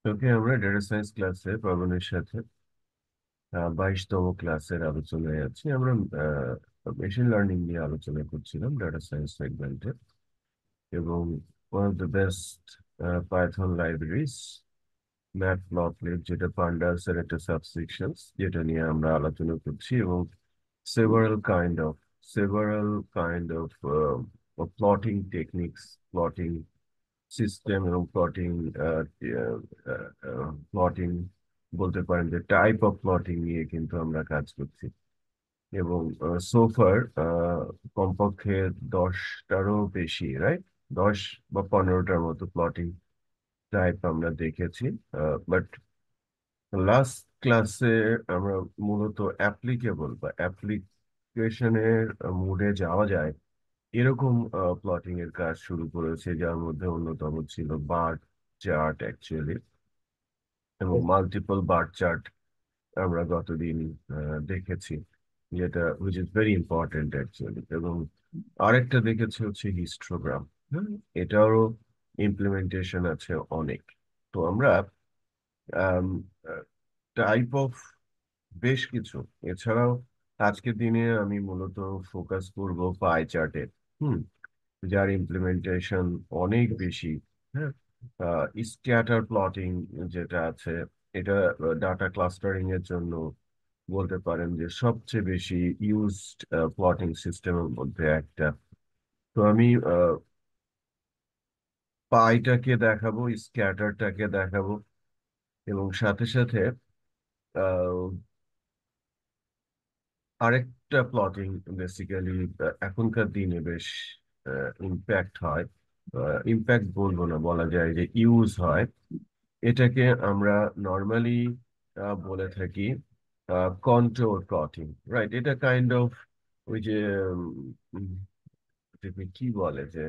ওকে, আমরা data science ক্লাসে পাবনের সাথে 22তম ক্লাসের আলোচনায় আছি। আমরা মেশিন লার্নিং নিয়ে আলোচনা করছিলাম ডাটা সায়েন্স সেগমেন্টে, এবং one of the best Python libraries matplotlib, যেটা পান্ডাস এর একটা সাবসেকশনস, যেটা নিয়ে আমরা আলোচনা করছি, এবং several kind of several kind of plotting techniques, plotting system এবং প্লটিং বলতে পারেন যে টাইপ অফ প্লটিং নিয়ে কিন্তু আমরা কাজ করছি। এবং সোফার কমপক্ষে 10টারও বেশি, রাইট, 10 বা 15টার মতো প্লটিং টাইপ আমরা দেখেছি। বাট লাস্ট ক্লাসে আমরা মূলত অ্যাপ্লিকেবল বা অ্যাপ্লিকেশনের মুডে যাওয়া যায় এরকম প্লটিং এর কাজ শুরু করেছে, যার মধ্যে অন্যতম ছিল বার চার্ট অ্যাকচুয়ালি, এবং মাল্টিপল বার চার্ট আমরা গতদিন দেখেছি, যেটা which is very important actually. এবং আরেকটা দেখেছি হচ্ছে হিস্টোগ্রাম। এটারও ইমপ্লিমেন্টেশন আছে অনেক। তো আমরা টাইপ অফ বেশ কিছু, এছাড়াও আজকের দিনে আমি মূলত ফোকাস করব পাই চার্টে, হুম, যার ইমপ্লিমেন্টেশন অনেক বেশি। হ্যাঁ, স্ক্যাটার প্লটিং যেটা আছে, এটা ডাটা ক্লাস্টারিং এর জন্য বলতে পারেন যে সবচেয়ে বেশি ইউজড প্লটিং সিস্টেমের মধ্যে একটা। তো আমি পাইটাকে দেখাবো, স্ক্যাটারটাকে দেখাবো, এবং সাথে সাথে আহ, আরেকটা প্লটিং বেসিক্যালি এখনকার দিনে বেশ ইম্প্যাক্ট হয়, ইম্প্যাক্ট বলবো না, বলা যায় যে ইউজ হয়। এটাকে আমরা নর্মালি বলে থাকি কন্ট্রোল প্লটিং, রাইট। এটা কাইন্ড অফ ওই যে উম, এটাকে কি বলে, যে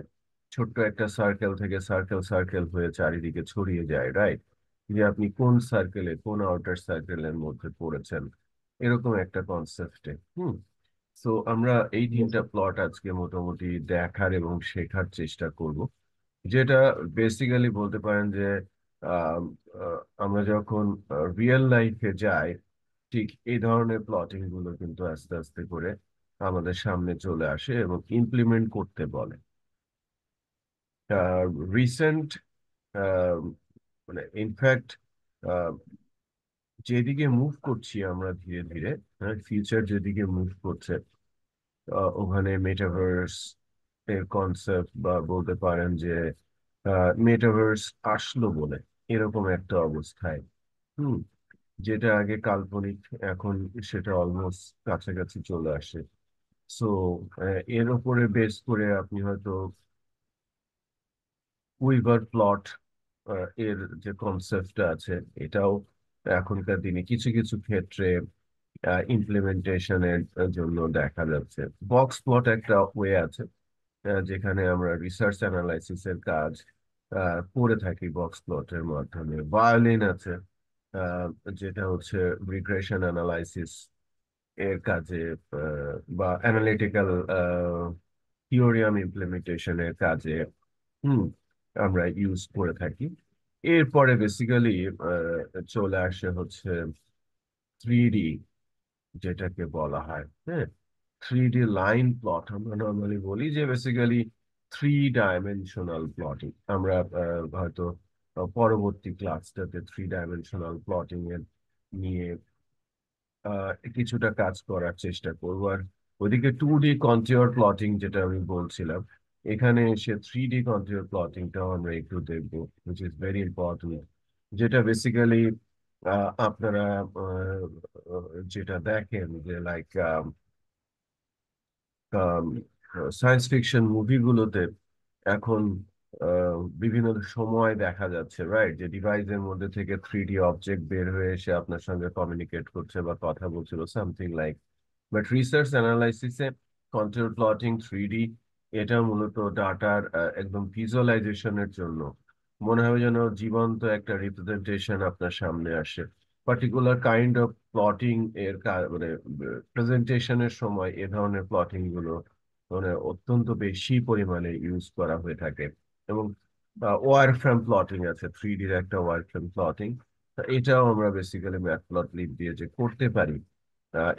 ছোট্ট একটা সার্কেল থেকে সার্কেল সার্কেল হয়ে চারিদিকে ছড়িয়ে যায়, রাইট, যে আপনি কোন সার্কেলে, কোন আউটার সার্কেলের মধ্যে পড়েছেন, এরকম একটা কনসেপ্টে। হুম। তো আমরা এই তিনটা প্লট আজকে মোটামুটি দেখার এবং শেখার চেষ্টা করব, যেটা বেসিক্যালি বলতে পারেন যে আম, আমরা যখন রিয়েল লাইফে যাই, ঠিক এই ধরনের প্লটিং গুলো কিন্তু আস্তে আস্তে করে আমাদের সামনে চলে আসে এবং ইমপ্লিমেন্ট করতে বলে। রিসেন্ট মানে ইনফ্যাক্ট যেদিকে মুভ করছি আমরা ধীরে ধীরে, ফিউচার যেদিকে মুভ করছে, ওখানে মেটাভার্স এর কনসেপ্ট, বা বলতে পারেন যে মেটাভার্স আসলো বলে এরকম একটা অবস্থায়, হুম, যেটা আগে কাল্পনিক, এখন সেটা অলমোস্ট কাছাকাছি চলে আসে। সো এর উপরে বেস করে আপনি হয়তো উইভার প্লট এর যে কনসেপ্টটা আছে, এটাও এখনকার দিনে কিছু কিছু ক্ষেত্রে ইমপ্লিমেন্টেশনের জন্য দেখা যাচ্ছে। বক্স প্লট একটা ওয়ে আছে, যেখানে আমরা রিসার্চ অ্যানালাইসিস এর কাজ করে থাকি বক্স প্লটের মাধ্যমে। ভায়োলিন আছে, আহ, যেটা হচ্ছে রিগ্রেশন অ্যানালাইসিস এর কাজে, বা অ্যানালিটিক্যাল থিওরিয়াম ইমপ্লিমেন্টেশনের কাজে, হুম, আমরা ইউজ করে থাকি। এরপরে বেসিক্যালি চলে আসে হচ্ছে 3D, যেটাকে বলা হয়, হ্যাঁ, 3D লাইন প্লট আমরা নর্মালি বলি, যে বেসিক্যালি 3 ডাইমেনশনাল প্লটিং। আমরা হয়তো পরবর্তী ক্লাসটাতে 3 ডাইমেনশনাল প্লটিং এর নিয়ে কিছুটা কাজ করার চেষ্টা করবো। আর ওইদিকে 2D কন্ট্রিওর প্লটিং যেটা আমি বলছিলাম, এখানে এসে 3D কন্ট্রিওর প্লটিংটাও আমরা একটু দেখবো, উইচ ইজ ভেরি ইম্পর্টেন্ট। যেটা বেসিক্যালি আপনারা যেটা দেখেন যে লাইক সায়েন্স ফিকশন মুভিগুলোতে এখন বিভিন্ন সময় দেখা যাচ্ছে, রাইট, যে ডিভাইসের মধ্যে থেকে 3D অবজেক্ট বের হয়ে এসে আপনার সঙ্গে কমিউনিকেট করছে বা কথা বলছিল, সামথিং লাইক। বাট রিসার্চ অ্যানালাইসিসে কন্ট্রোল প্লটিং 3D, এটা মূলত ডাটার একদম ভিজুয়ালাইজেশনের জন্য মনে হয় যেন জীবন্ত একটা রিপ্রেজেন্টেশন আপনার সামনে আসে। পার্টিকুলার কাইন্ড অফ প্লটিং এর মানে প্রেজেন্টেশনের সময় এ ধরনের প্লটিং গুলো মানে অত্যন্ত বেশি পরিমাণে ইউজ করা হয়ে থাকে। এবং ওয়ার ফ্রেম প্লটিং আছে, 3D একটা ওয়ার ফ্রেম প্লটিং। এটাও আমরা বেসিক্যালি ম্যাটপ্লটলিব দিয়ে যে করতে পারি।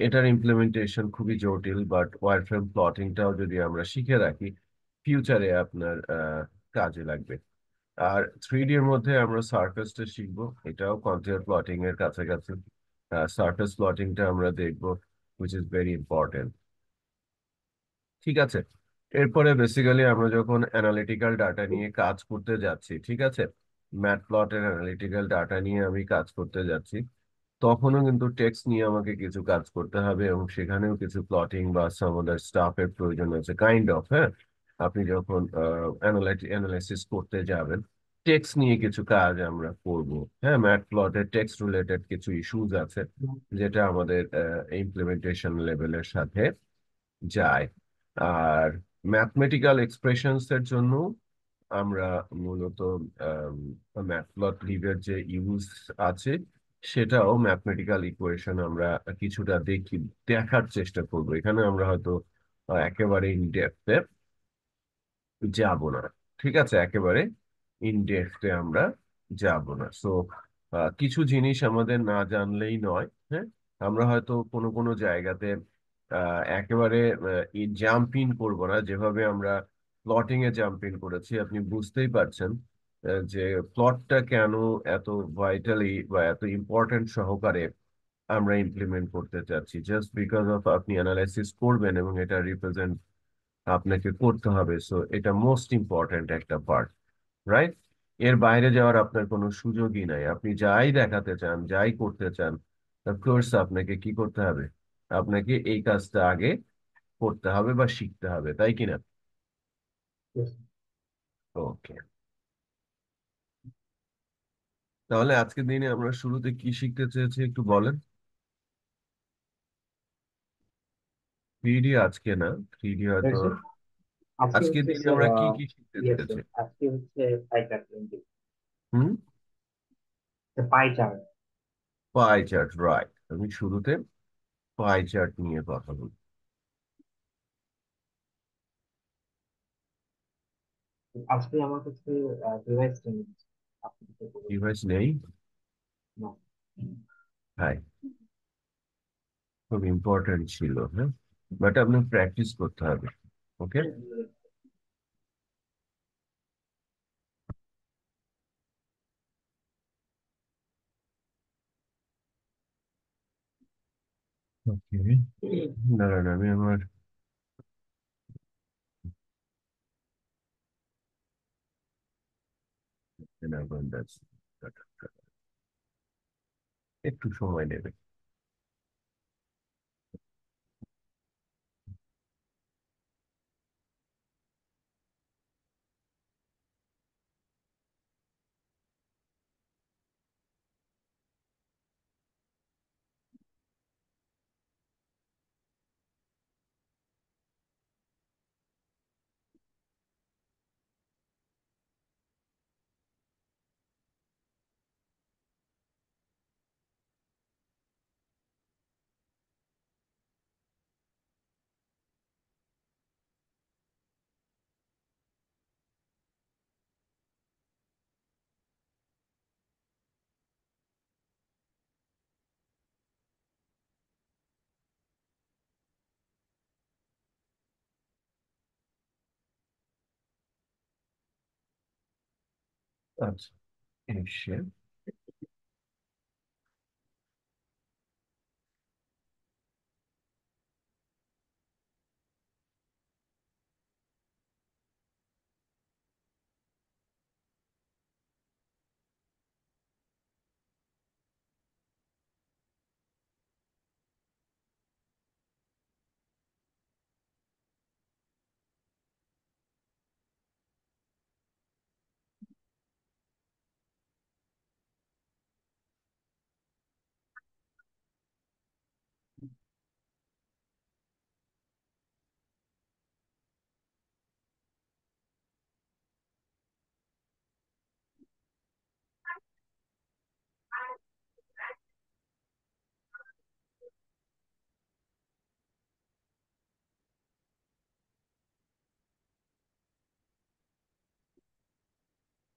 এটার ইমপ্লিমেন্টেশন খুবই জটিল, বাট ওয়ার ফ্রেম প্লটিংটাও যদি আমরা শিখে রাখি ফিউচারে আপনার কাজে লাগবে। আর 3D এর মধ্যে আমরা সারফেসটা শিখবো, এটাও কন্ট্রাস্ট প্লটিং এর কাছাকাছি। সারফেস প্লটিংটা আমরা দেখবো, হুইচ ইজ ভেরি ইম্পর্টেন্ট। ঠিক আছে। এরপরে বেসিক্যালি আমরা যখন অ্যানালিটিক্যাল ডাটা নিয়ে কাজ করতে যাচ্ছি, ঠিক আছে, ম্যাটপ্লটের অ্যানালিটিক্যাল ডাটা নিয়ে আমি কাজ করতে যাচ্ছি, তখনও কিন্তু টেক্সট নিয়ে আমাকে কিছু কাজ করতে হবে এবং সেখানেও কিছু প্লটিং বা সাম আদার স্টাফের প্রয়োজন আছে, কাইন্ড অফ। হ্যাঁ, আপনি যখন অ্যানালাইসিস করতে যাবেন, টেক্সট নিয়ে কিছু কাজ আমরা করব। হ্যাঁ, ম্যাটপ্লটের টেক্সট রিলেটেড কিছু ইস্যুজ আছে যেটা আমাদের ইমপ্লিমেন্টেশন লেভেলের সাথে যায়। আর ম্যাথমেটিক্যাল এক্সপ্রেশনস এর জন্য আমরা মূলত ম্যাটপ্লটলিবের যে ইউজ আছে সেটাও ম্যাথমেটিক্যাল ইকুয়েশন আমরা কিছুটা দেখার চেষ্টা করব। এখানে আমরা হয়তো একেবারে ইন ডেপথে যাব না। ঠিক আছে, একেবারে ইন ডেপথে আমরা যাব না। সো কিছু জিনিস আমাদের না জানলেই নয়। হ্যাঁ, আমরা হয়তো কোনো কোনো জায়গাতে একেবারে জাম্প ইন করবো না, যেভাবে আমরা প্লটিং এ জাম্প ইন করেছি। আপনি বুঝতেই পারছেন যে প্লটটা কেন এত ভাইটালি বা এত ইম্পর্টেন্ট সহকারে আমরা ইমপ্লিমেন্ট করতে চাচ্ছি। জাস্ট বিকজ অফ আপনি অ্যানালাইসিস করবেন এবং এটা রিপ্রেজেন্ট আপনাকে করতে হবে, সো এটা মোস্ট ইম্পর্ট্যান্ট একটা পার্ট, রাইট? এর বাইরে যাওয়ার আপনার কোনো সুযোগই নাই। আপনি যাই দেখাতে চান, যাই করতে চান, অফকোর্স আপনাকে কি করতে হবে? আপনাকে এই কাজটা আগে করতে হবে বা শিখতে হবে, তাই কিনা? Yes. ওকে, তাহলে আজকের দিনে আমরা শুরুতে কি শিখতে চেয়েছি একটু বলেন। 3D আজকে না, 3D হয়তো হয়েছে? আজকে আজকের হচ্ছে দিনে আমরা কি কি শিখতে ইয়েস, চেয়েছি। আজকে হচ্ছে pie chart twenty, hmm. Pie chart. Pie chart, right. আমি শুরুতে পাই চার্ট নিয়ে কথা বলি। আজকে আমার কাছে ডিভাইস ট্রেনিং আপনি কি করবেন? ডিভাইস নেই? না। হাই, খুব ইম্পর্টেন্ট ছিল। হ্যাঁ, বাট আপনার প্র্যাকটিস করতে হবে। ওকে। ওকে, দাঁড়ান আমি আমার একটু সময় নেবে। আচ্ছা, এসে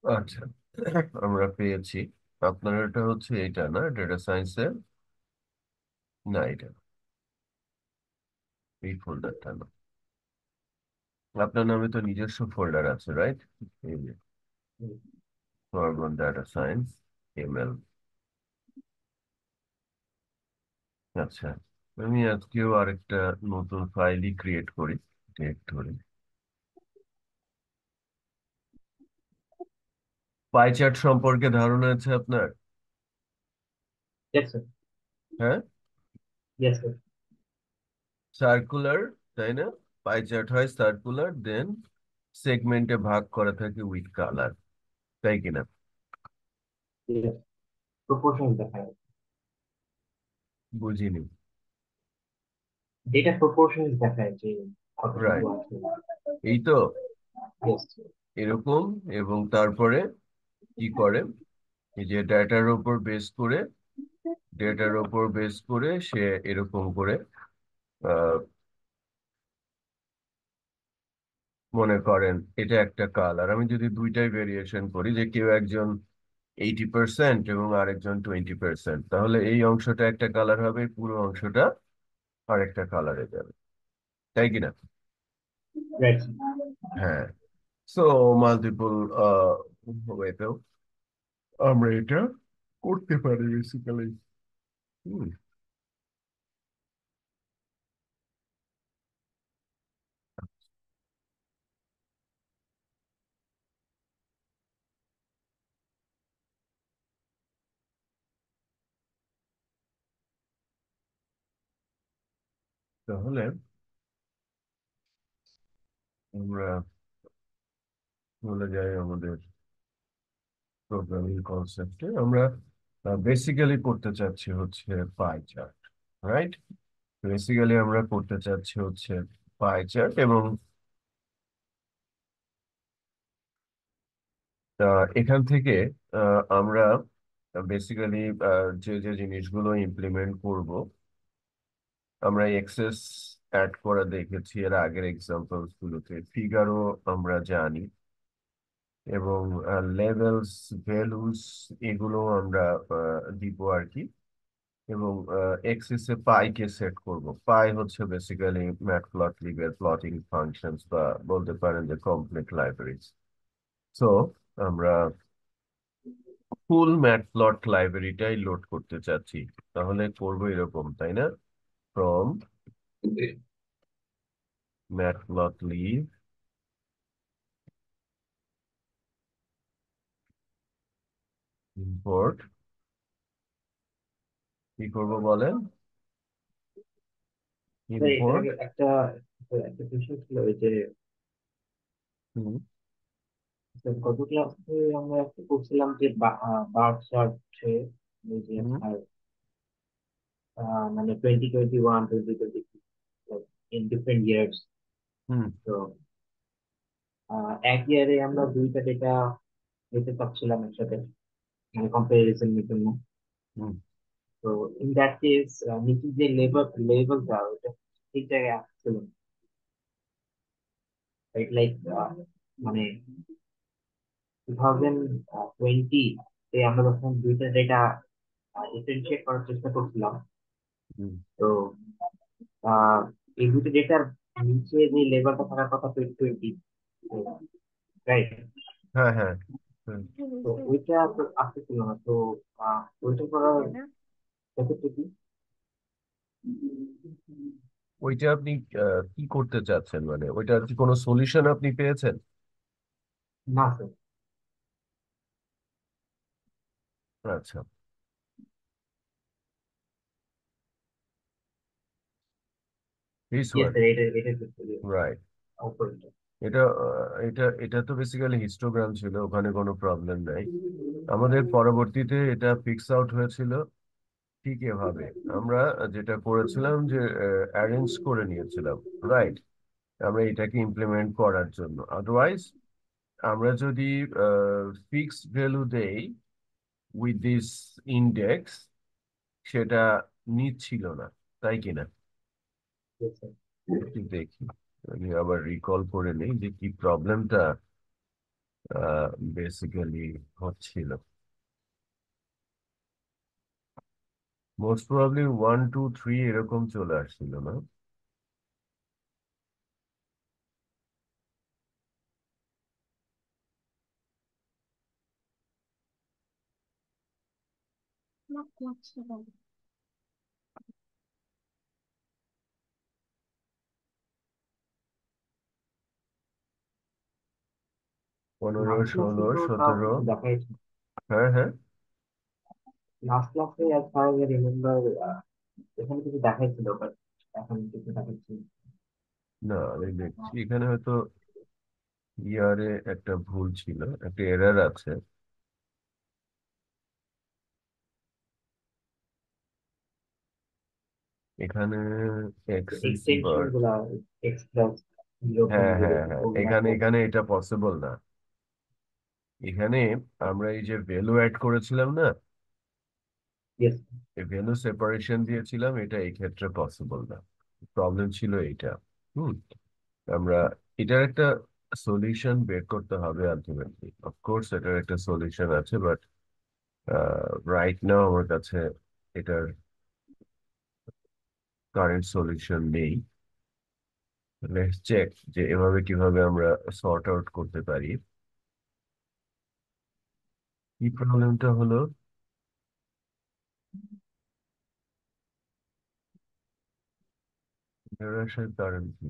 আচ্ছা, আমরা পেয়েছি। আপনার এটা হচ্ছে এটা না, ডেটা সায়েন্সের? না, এটা এই ফোল্ডারটা না। আপনার নামে তো নিজস্ব ফোল্ডার আছে, রাইট? এই যে হুম, ফরগন ডাটা সায়েন্স, এমএল। আচ্ছা, আমি আজকেও আরেকটা নতুন ফাইলই ক্রিয়েট করি ডিরেক্টরি। পাই চার্ট সম্পর্কে ধারণা আছে আপনার? yes sir, হ্যাঁ, yes sir, সার্কুলার, তাই না? পাই চার্ট হয় সার্কুলার, দেন সেগমেন্টে ভাগ করা থাকে উইথ কালার, তাই কিনা? yes, প্রপোর্শন দেখায়, বুঝিনি। ডেটা প্রপোর্শন দেখায় যে কতটুকু রাইট, আছে। এই তো yes sir, এরকম। এবং তারপরে কি করে, এই যে ডেটার ওপর বেস করে সে এরকম করে আহ, মনে করেন এটা একটা কালার। আমি যদি দুইটাই ভেরিয়েশন করি, যে কেউ একজন 80% এবং আরেকজন 20%, তাহলে এই অংশটা একটা কালার হবে, পুরো অংশটা আরেকটা কালারে যাবে, তাই কিনা? right sir. হ্যাঁ। সো মাল্টিপল ওয়েতেও আমরা এটা করতে পারি বেসিক্যালি। হুম। তাহলে আমরা চলে যাই আমাদের প্রোগ্রামিং কনসেপ্টে। আমরা বেসিক্যালি করতে চাচ্ছি হচ্ছে পাই চার্ট, রাইট? বেসিক্যালি আমরা করতে চাচ্ছি হচ্ছে পাই চার্ট। এবং এখান থেকে আমরা বেসিক্যালি যে যে জিনিসগুলো ইমপ্লিমেন্ট করব, আমরা এক্সেস অ্যাড করা দেখেছি এর আগের এক্সাম্পলস গুলোতে, ফিগারও আমরা জানি, এবং লেভেলস, ভ্যালুস, এগুলো আমরা দিব আর কি। এবং এক্সেসে পাইকে সেট করব। পাই হচ্ছে বেসিক্যালি ম্যাটপ্লটলিব এর প্লটিং ফাংশনস, বা বলতে পারেন যে কমপ্লিট লাইব্রেরিজ। সো আমরা ফুল ম্যাটপ্লট লাইব্রেরিটাই লোড করতে চাচ্ছি। তাহলে করবো এরকম, তাই না? ফ্রম ম্যাটপ্লটলিব ইম্পোর্ট, কি করব বলেন? তো এটার ইম্পোর্ট। আগে একটা একটা বিষয় ছিল ওই যে হুম। গত ক্লাসে আমরা একটা করছিলাম যে বার চার্টে ওই যে হুম। আপনার মানে 2021 2022 ইন ডিফারেন্ট ইয়ার্স। হুম। তো এক ইয়ারে আমরা দুইটা ডেটা নিতে চাচ্ছিলাম একসাথে, মানে কম্পারিজনের জন্য। হুম। তো ইন দ্যাট কেস নিচে যে লেভেল দেওয়া ওটা ঠিক জায়গায় আসছিল, লাইক মানে 2020 তে আমরা যখন দুইটা ডেটা ডিফারেন্সিয়েট করার চেষ্টা করছিলাম, হুম। তো আহ এই দুটো ডেটার নিচে যে লেভেলটা থাকার কথা 2020, রাইট? হ্যাঁ, হ্যাঁ। হুম। তো ওইটা তো আসতেছিল না। তো ওইটা করার ক্ষেত্রে কি? ওইটা আপনি কি করতে চাচ্ছেন, মানে ওইটার কি কোনো সলিউশন আপনি পেয়েছেন? না স্যার। আচ্ছা, দিস ইয়েস ওয়ান, স্যার, এটা করতে রাইট? অপারেটর। এটা এটা এটা তো বেসিক্যালি হিস্টোগ্রাম ছিল, ওখানে কোনো প্রবলেম নাই। আমাদের পরবর্তীতে এটা ফিক্স আউট হয়েছিল ঠিক এভাবে। আমরা যেটা করেছিলাম যে অ্যারেঞ্জ করে নিয়েছিলাম, রাইট? আমরা এটাকে ইমপ্লিমেন্ট করার জন্য। আদারওয়াইজ আমরা যদি ফিক্সড ভ্যালু দেই উইথ দিস ইন্ডেক্স, সেটা নিচ্ছিল না, তাই কিনা? Yes sir. একটু দেখি, আমি আবার রিকল করে নিই যে কি প্রবলেমটা বেসিক্যালি হচ্ছিল। মোস্ট প্রবাবলি 1 2 3 এরকম চলে আসছিল না? পনেরো, লাস্ট ক্লাসে ষোলো, তো তাও 17। কিছু দেখাইছে। হ্যাঁ, হ্যাঁ। লাস্ট ক্লাসে অ্যাজ ফার এজ রিমেম্বার এখানে কিছু দেখাইছিল, বাট এখন কিছু দেখাচ্ছি না। না, আমি দেখছি এখানে হয়তো ইয়ারে একটা ভুল ছিল, একটা এরর আছে এখানে। এক্সিস এক্সটেনশন বার। গুলা এক্স প্লাস জিরো হ্যাঁ, পয়েন্ট জিরো হ্যাঁ, টু হ্যাঁ, ওগুলা এখানে কম। এখানে এটা পসিবল না। এখানে আমরা এই যে ভ্যালু অ্যাড করেছিলাম না, ইয়েস। এই ভ্যালু সেপারেশন দিয়েছিলাম, এটা এই ক্ষেত্রে পসিবল না। প্রবলেম ছিল এইটা। হুম। আমরা এটার একটা সলিউশন বের করতে হবে আলটিমেটলি। অফকোর্স এটার একটা সলিউশন আছে, বাট রাইট নাও আমার কাছে এটার কারেন্ট সলিউশন নেই। লেটস চেক যে এভাবে কিভাবে আমরা সর্ট আউট করতে পারি। কি প্রবলেমটা হলো? এর আসার কারণ কি?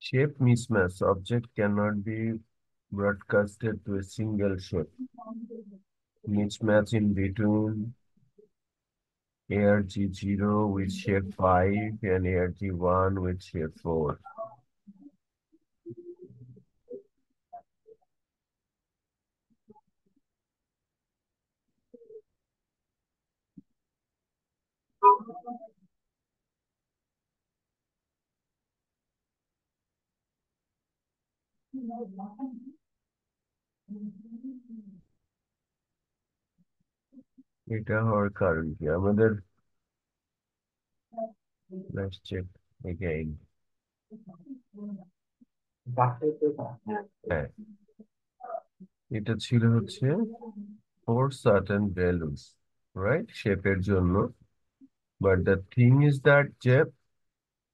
Shape mismatch. Object cannot be broadcasted to a single shape. Mismatch in between ARG0 with shape 5 and ARG1 with shape 4. এটা হওয়ার কারণ কি আমাদের? Let's check again. ডাক্তার তো হ্যাঁ। হ্যাঁ, এটা ছিল হচ্ছে for certain values, right? শেপের জন্য। But the thing is that যে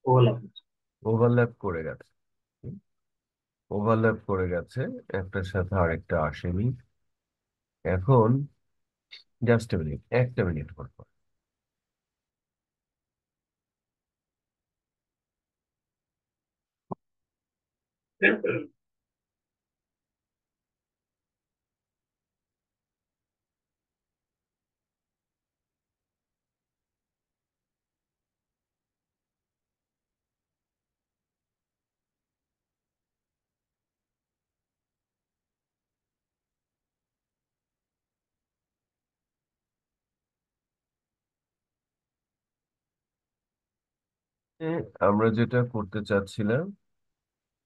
ওভারল্যাপ। ওভারল্যাপ করে গেছে। ওভারল্যাপ করে গেছে, একটার সাথে আরেকটা আসেনি। এখন জাস্ট মিনিট, একটা মিনিট পর পর। আমরা যেটা করতে চাচ্ছিলাম,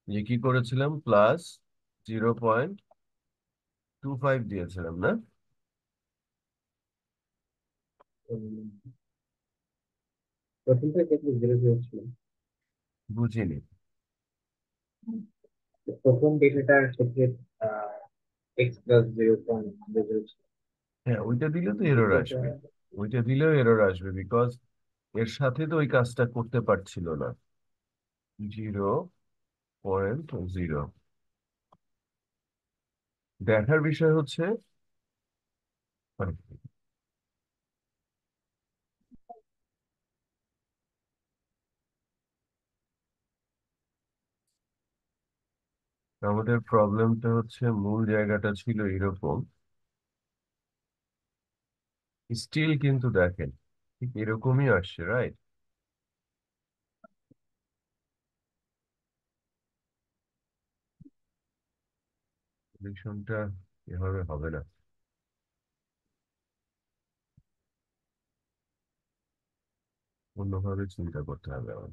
যে কি করেছিলাম, +0.25 দিয়েছিলাম না? প্রথমটা দেখলে জিরো জিরো ছিল। বুঝিনি। প্রথম ডেটাটার ক্ষেত্রে x plus zero point zero zero ছিল। হ্যাঁ, ওইটা দিলে তো এরর দ্বিতীয়টা আসবে। ওইটা দিলেও এরর আসবে, বিকজ এর সাথে তো ওই কাজটা করতে পারছিল না। 0.0। দেখার বিষয় হচ্ছে, মানে, আমাদের প্রবলেমটা হচ্ছে মূল জায়গাটা ছিল এরকম। স্টিল কিন্তু দেখেন ঠিক এরকমই আসছে, রাইট? সলিউশনটা এভাবে হবে না, অন্যভাবে চিন্তা করতে হবে আমার।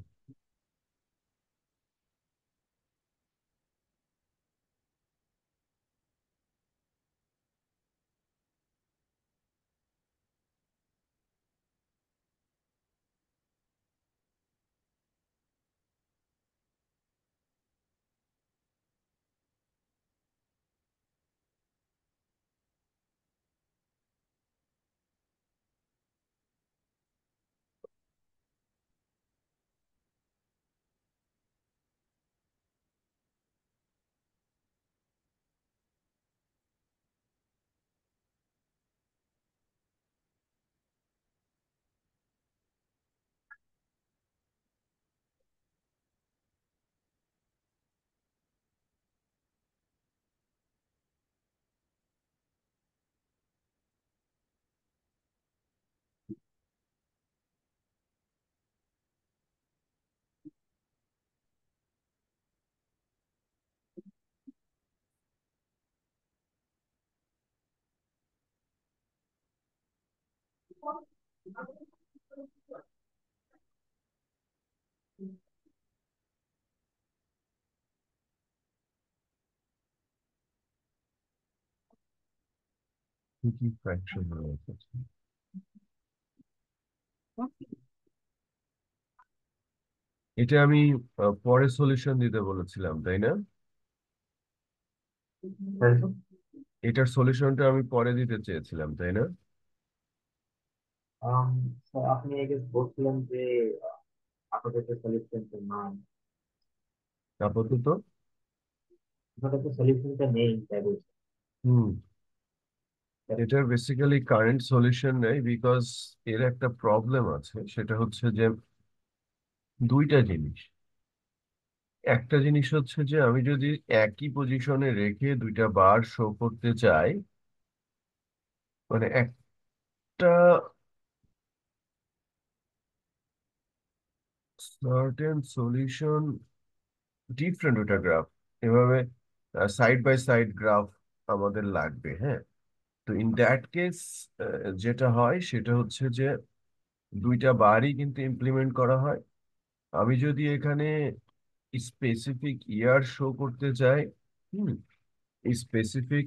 কি কি ফ্র্যাকশন রয়েছে? এটা আমি পরে সলিউশন দিতে বলেছিলাম, তাই না? তাই তো? এটার সলিউশনটা আমি পরে দিতে চেয়েছিলাম, তাই না? আম, স্যার, আপনি আগে বলছিলেন যে আপাতত সলিউশনটা নাই, আপাতত। আপাতত সলিউশনটা নেই তাই বলছি। হুম। এটার বেসিক্যালি কারেন্ট সলিউশন নেই, বিকজ এর একটা প্রবলেম আছে, সেটা হচ্ছে যে দুইটা জিনিস। একটা জিনিস হচ্ছে যে আমি যদি একই পজিশনে রেখে দুইটা বার শো করতে চাই, মানে একটা সার্টেন সলিউশন, ডিফারেন্ট ওটা গ্রাফ, এভাবে সাইড বাই সাইড গ্রাফ আমাদের লাগবে, হ্যাঁ। তো ইন দ্যাট কেস যেটা হয় সেটা হচ্ছে যে দুইটা বারই কিন্তু ইমপ্লিমেন্ট করা হয়। আমি যদি এখানে স্পেসিফিক ইয়ার শো করতে চাই, হুম, স্পেসিফিক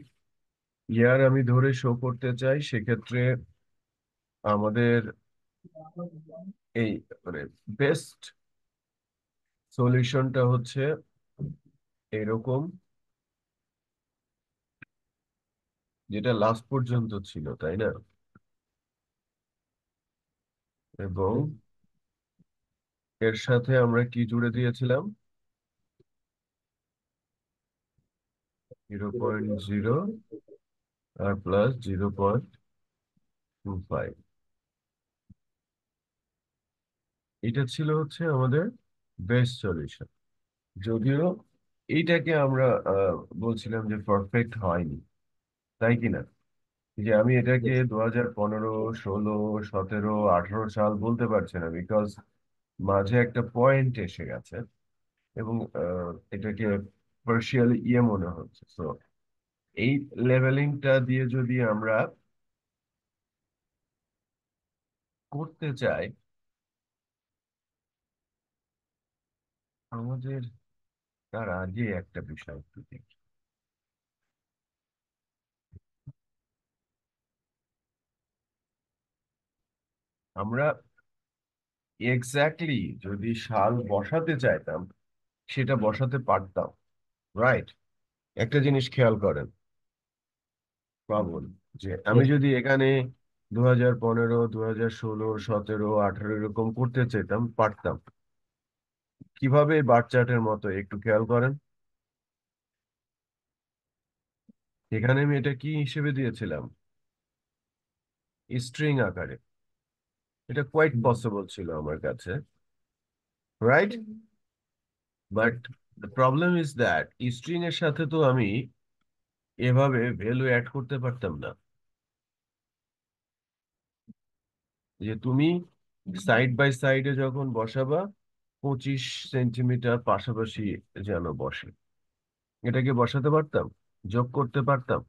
ইয়ার আমি ধরে শো করতে চাই, সেক্ষেত্রে আমাদের এই মানে বেস্ট সলিউশনটা হচ্ছে এরকম, যেটা লাস্ট পর্যন্ত ছিল, তাই না? এবং এর সাথে আমরা কি জুড়ে দিয়েছিলাম? 0.0 আর প্লাস 0.25। এটা ছিল হচ্ছে আমাদের বেস্ট সলিউশন। যদিও এইটাকে আমরা বলছিলাম যে পারফেক্ট হয়নি, তাই কি না? যে আমি এটাকে 2015, 16, 17, 18 সাল বলতে পারছি না, বিকজ মাঝে একটা পয়েন্ট এসে গেছে এবং এটাকে পার্শিয়ালি ইয়ে মনে হচ্ছে। তো এই লেভেলিংটা দিয়ে যদি আমরা করতে চাই, আমাদের তার আগে একটা বিষয় একটু দেখি। আমরা এক্স্যাক্টলি যদি সাল বসাতে চাইতাম, সেটা বসাতে পারতাম, রাইট? একটা জিনিস খেয়াল করেন পাবন, যে আমি Yes, যদি এখানে 2015, 2016, 17, 18 এরকম করতে চাইতাম, পারতাম। কিভাবে বার চার্টের মতো একটু খেয়াল করেন। এখানে আমি এটা কি হিসেবে দিয়েছিলাম? স্ট্রিং আকারে। এটা কোয়াইট পসিবল ছিল আমার কাছে, right? But the problem is that string এর সাথে তো আমি এভাবে ভ্যালু অ্যাড করতে পারতাম না, যে তুমি সাইড বাই সাইডে যখন বসাবা 25 সেন্টিমিটার পাশাপাশি যেন বসে, এটাকে বসাতে পারতাম, যোগ করতে পারতাম।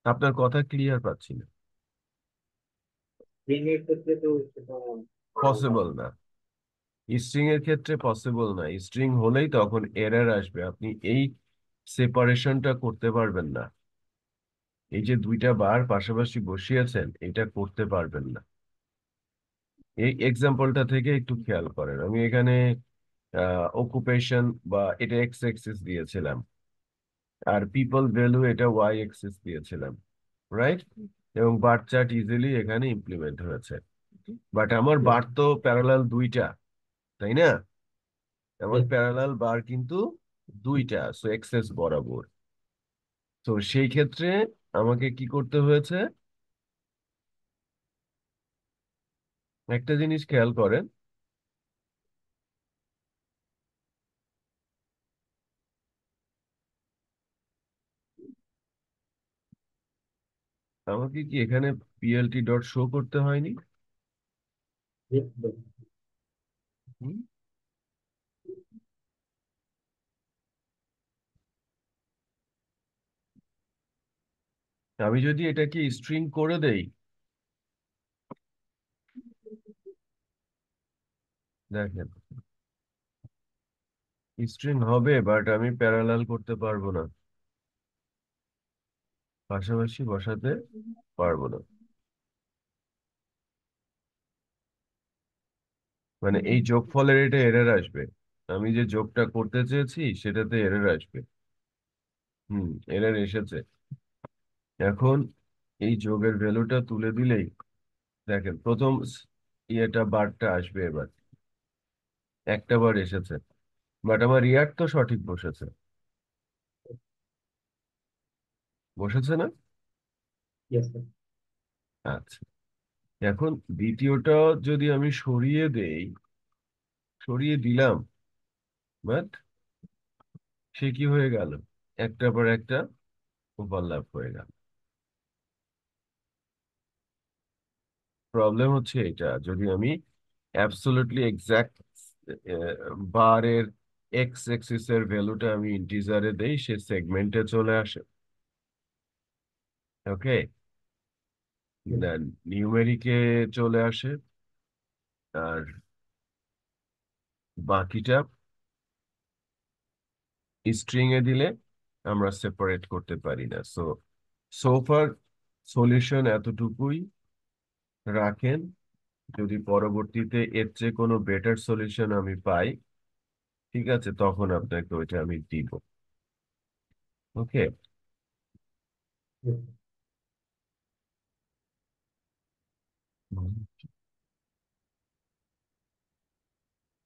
আপনার কথা ক্লিয়ার পাচ্ছি না। স্প্রিং এর ক্ষেত্রে তো সেটা করা যায় পসিবল না। না। স্ট্রিং এর ক্ষেত্রে পসিবল না, স্ট্রিং হলেই তখন এরর আসবে, আপনি এই সেপারেশনটা করতে পারবেন না। এই যে দুইটা বার পাশাপাশি বসিয়েছেন, এটা করতে পারবেন না। এই এক্সাম্পলটা থেকে একটু খেয়াল করেন, আমি এখানে অকুপেশন বা এটা এক্স এক্সিস দিয়েছিলাম, আর পিপল ভ্যালু এটা ওয়াই এক্সিস দিয়েছিলাম, রাইট? এবং বার চার্ট ইজিলি এখানে ইমপ্লিমেন্ট হয়েছে। বাট আমার বার তো প্যারালাল দুইটা, তাই না? আমার Yes, প্যারালাল বার কিন্তু দুইটা, সো এক্সেস বরাবর। তো সেই ক্ষেত্রে আমাকে কি করতে হয়েছে? একটা জিনিস খেয়াল করেন, আমাকে কি এখানে পিএলটি ডট শো করতে হয়নি? yes, হুম? আমি যদি এটাকে স্ট্রিং করে দেই, দেখেন স্ট্রিং হবে, বাট আমি প্যারালাল করতে পারবো না, পাশাপাশি বসাতে পারবো না। মানে এই যোগফলের এটা এরর আসবে, আমি যে যোগটা করতে চেয়েছি সেটাতে এরর আসবে। এরর এসেছে। এখন এই যোগের ভ্যালুটা তুলে দিলেই দেখেন প্রথম ইয়েটা বারটা আসবে এবার, একটা বার এসেছে, বাট আমার রিয়াক্ট তো সঠিক বসেছে, বসেছে না? Yes sir. আচ্ছা, এখন দ্বিতীয়টা যদি আমি সরিয়ে দেই, সরিয়ে দিলাম, বাট সে কি হয়ে গেল, একটার পর একটা ওভারল্যাপ হয়ে গেল। প্রবলেম হচ্ছে এটা, যদি আমি অ্যাবসলিউটলি এক্সাক্ট বারের এক্স এক্সিস এর ভ্যালুটা আমি ইন্টিজারে দেই, সে সেগমেন্টে চলে আসে। ওকে, দেন নিউমেরিকে চলে আসে, আর বাকিটা স্ট্রিং এ দিলে আমরা সেপারেট করতে পারি না। সোফার সলিউশন এতটুকুই রাখেন, যদি পরবর্তীতে এর চেয়ে কোনো বেটার সলিউশন আমি পাই, ঠিক আছে, তখন আপনাকে ওইটা আমি দিব। ওকে,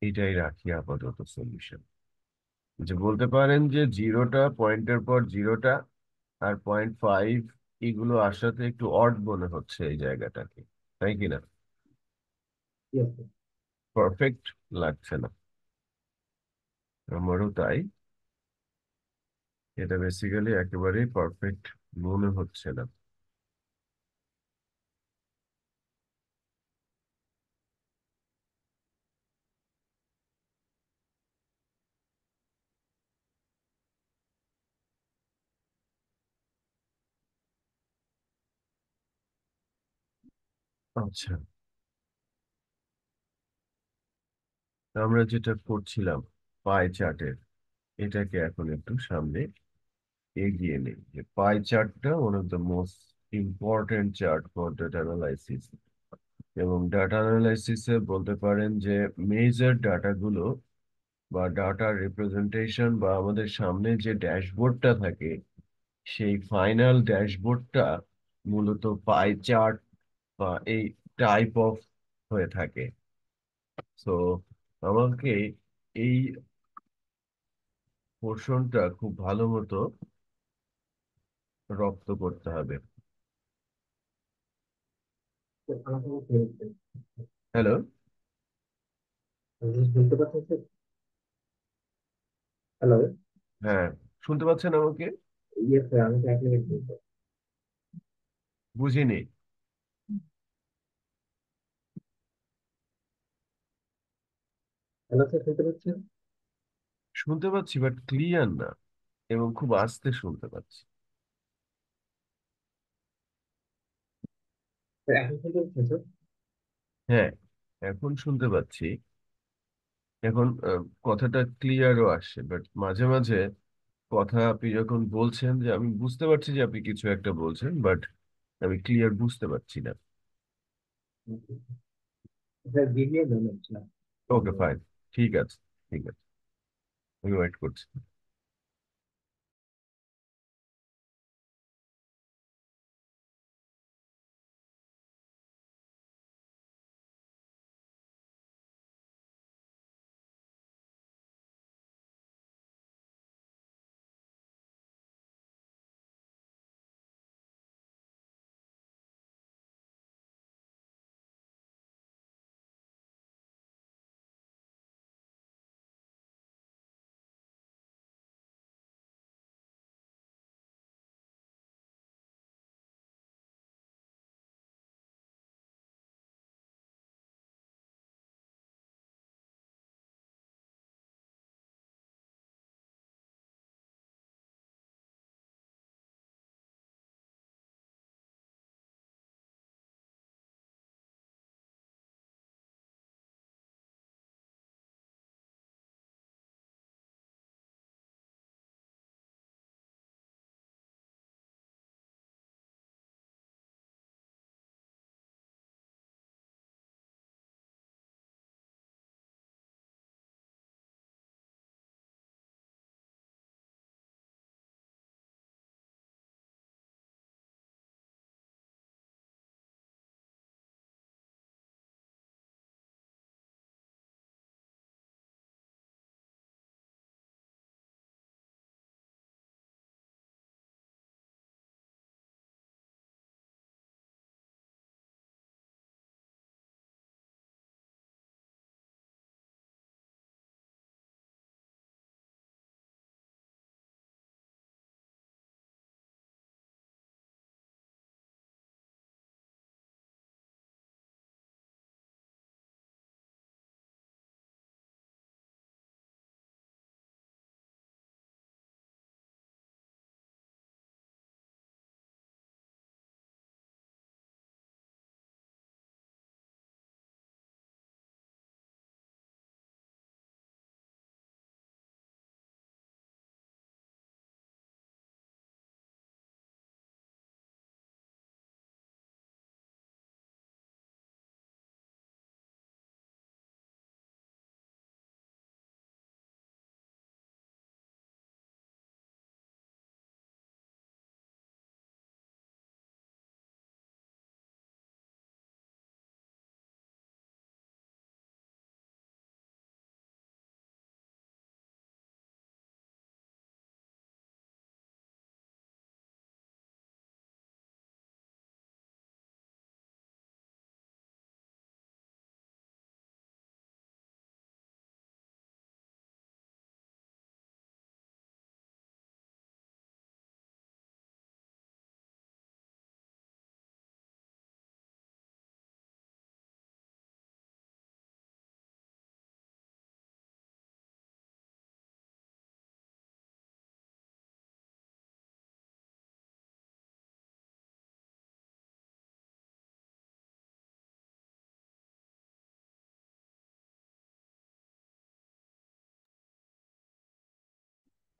এটাই রাখি আপাতত সলিউশন। যে বলতে পারেন যে জিরোটা, পয়েন্টের পর জিরোটা আর 0.5, এগুলো আসাতে একটু অড মনে হচ্ছে এই জায়গাটাকে, তাই কিনা? Yes sir. পারফেক্ট লাগছে না, আমারও তাই। এটা বেসিক্যালি একেবারেই পারফেক্ট মনে হচ্ছে না। আচ্ছা, আমরা যেটা করছিলাম পাই চার্টের, এটাকে এখন একটু সামনে এগিয়ে নেই। যে পাই চার্টটা one of the most important chart for data analysis, এবং ডাটা অ্যানালাইসিসে বলতে পারেন যে মেজর ডাটাগুলো বা ডাটা রিপ্রেজেন্টেশন বা আমাদের সামনে যে ড্যাশবোর্ডটা থাকে, সেই ফাইনাল ড্যাশবোর্ডটা মূলত পাই চার্ট বা এই টাইপ অফ হয়ে থাকে। সো আমাকে এই পোর্শনটা খুব ভালো মতো রপ্ত করতে হবে। আমাকে শুনতে হ্যালো, শুনতে পাচ্ছেন স্যার? হ্যালো। হ্যাঁ, শুনতে পাচ্ছেন আমাকে? ইয়েস স্যার, আমাকে এক মিনিট দিন। বুঝিনি। হ্যালো স্যার, শুনতে পাচ্ছেন? শুনতে পাচ্ছি, বাট ক্লিয়ার না, এবং খুব আস্তে শুনতে পাচ্ছি। স্যার এখন শুনতে পাচ্ছেন স্যার? হ্যাঁ, এখন শুনতে পাচ্ছি। এখন কথাটা ক্লিয়ারও আসছে, বাট মাঝে মাঝে কথা আপনি যখন বলছেন, যে আমি বুঝতে পারছি যে আপনি কিছু একটা বলছেন, বাট আমি ক্লিয়ার বুঝতে পারছি না। স্যার ভিডিও বানাচ্ছি না। ওকে, ফাইন, ঠিক আছে, ঠিক আছে, আমি ওয়েট করছি।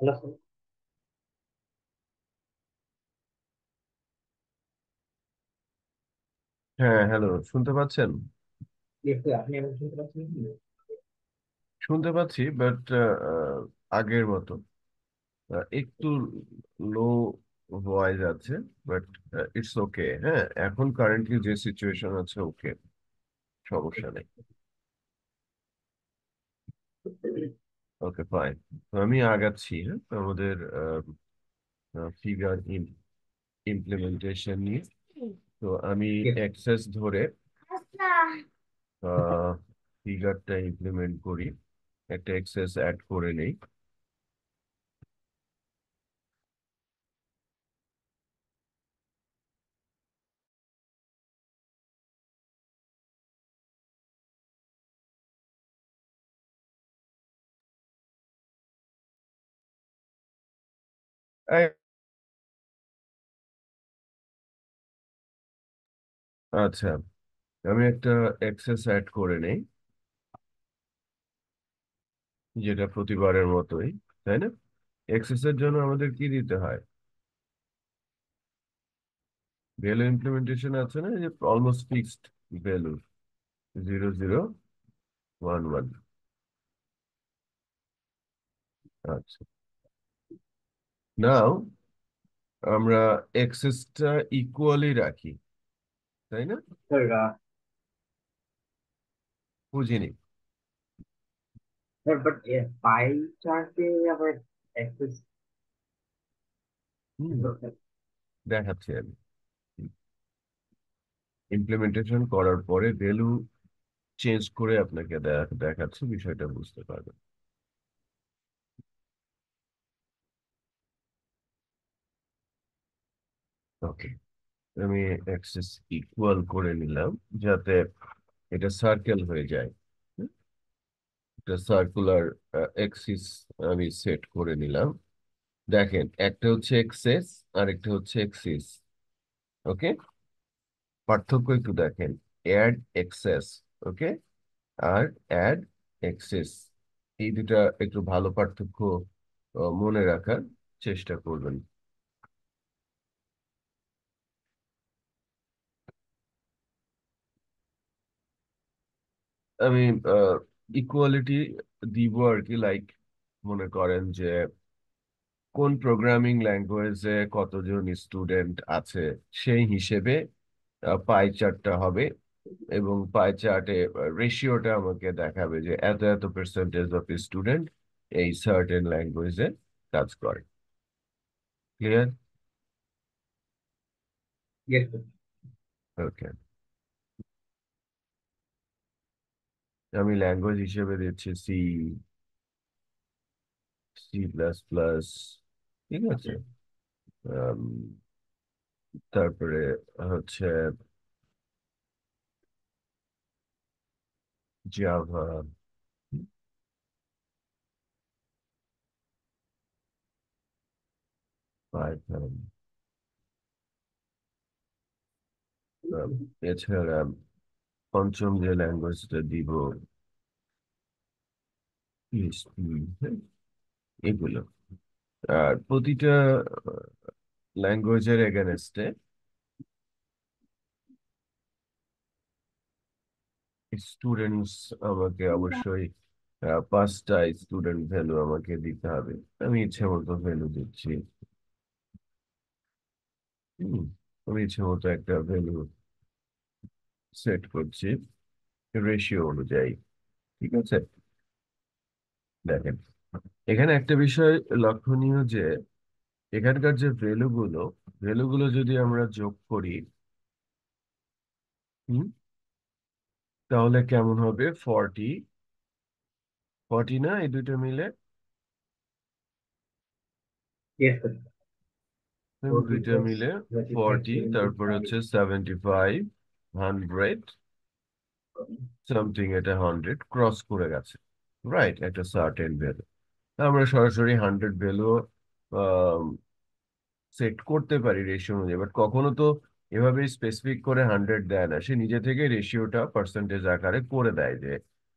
Hello sir. হ্যাঁ, হ্যালো, শুনতে পাচ্ছেন? আপনি আমাকে শুনতে পাচ্ছেন কি? শুনতে পাচ্ছি, বাট আগের মতো একটু লো ভয়েস আছে, বাট ইটস ওকে। হ্যাঁ, এখন কারেন্টলি যে সিচুয়েশন আছে, ওকে, সমস্যা নেই। ওকে, ফাইন। আমি আগাচ্ছি। হ্যাঁ, আমাদের ফিগার ইমপ্লিমেন্টেশন নিয়ে। তো আমি Yes, অ্যাক্সেস ধরে ফিগারটা ইমপ্লিমেন্ট করি, একটা অ্যাক্সেস অ্যাড করে নেই। এই, আচ্ছা, আমি একটা অ্যাক্সেস অ্যাড করে নেই, যেটা প্রতিবারের মতোই, তাই না? অ্যাক্সেস এর জন্য আমাদের কি দিতে হয়? ভ্যালু ইমপ্লিমেন্টেশন আছে না, যে অলমোস্ট ফিক্সড ভ্যালু 0011। আচ্ছা, নাও আমরা অ্যাক্সেসটা ইকুয়ালি রাখি, তাই না? sir. বুঝিনি। Sir, but pie chart আবার access হুম, দরকার। দেখাচ্ছি আমি। ইমপ্লিমেন্টেশন করার পরে ভ্যালু চেঞ্জ করে আপনাকে দেখাচ্ছি, বিষয়টা বুঝতে পারবেন। ওকে, আমি অ্যাক্সেস ইকুয়াল করে নিলাম, যাতে এটা সার্কেল হয়ে যায়। হুম, একটা সার্কুলার এক্সিস আমি সেট করে নিলাম। দেখেন, একটা হচ্ছে এক্সেস আর একটা হচ্ছে এক্সিস। ওকে, পার্থক্য একটু দেখেন। অ্যাড এক্সেস, ওকে, আর অ্যাড এক্সেস, এই দুটা একটু ভালো পার্থক্য মনে রাখার চেষ্টা করবেন। আমি ইকুয়ালিটি দিব আর কি, লাইক মনে করেন যে কোন প্রোগ্রামিং ল্যাঙ্গুয়েজে কতজন স্টুডেন্ট আছে সেই হিসেবে পাই চার্টটা হবে, এবং পাই চার্টে রেশিওটা আমাকে দেখাবে যে এত এত পার্সেন্টেজ অফ স্টুডেন্ট এই সার্টেন ল্যাঙ্গুয়েজে কাজ করে। ক্লিয়ার? Yes, sir. ওকে, আমি ল্যাঙ্গুয়েজ হিসেবে দিচ্ছি সি, C++। ঠিক আছে। আম, তারপরে হচ্ছে জাভা, পাইথন, এছাড়া পঞ্চম যে ল্যাঙ্গুয়েজটা দিব PHP, হ্যাঁ, এগুলো। আর প্রতিটা ল্যাঙ্গুয়েজের এগেনস্টে স্টুডেন্টস আমাকে অবশ্যই 5টা স্টুডেন্ট ভ্যালু আমাকে দিতে হবে। আমি ইচ্ছে মতো ভ্যালু দিচ্ছি। হুম, আমি ইচ্ছে মতো একটা ভ্যালু সেট করছি রেশিও অনুযায়ী। ঠিক আছে, দেখেন, এখানে একটা বিষয় লক্ষণীয় যে এখানকার যে ভ্যালুগুলো যদি আমরা যোগ করি, হুম, তাহলে কেমন হবে? 40, 40 না এই দুটো মিলে? Yes, sir. দুইটা 40 মিলে plus 35, 40, তারপর 75. হচ্ছে 75, 100 সামথিং, এটা 100 ক্রস করে গেছে, রাইট, একটা সার্টেন ভ্যালু। আমরা সরাসরি 100 ভ্যালু সেট করতে পারি রেশিও অনুযায়ী, বাট কখনো তো এভাবে স্পেসিফিক করে 100 দেয় না, সে নিজে থেকে রেশিওটা পার্সেন্টেজ আকারে করে দেয়, যে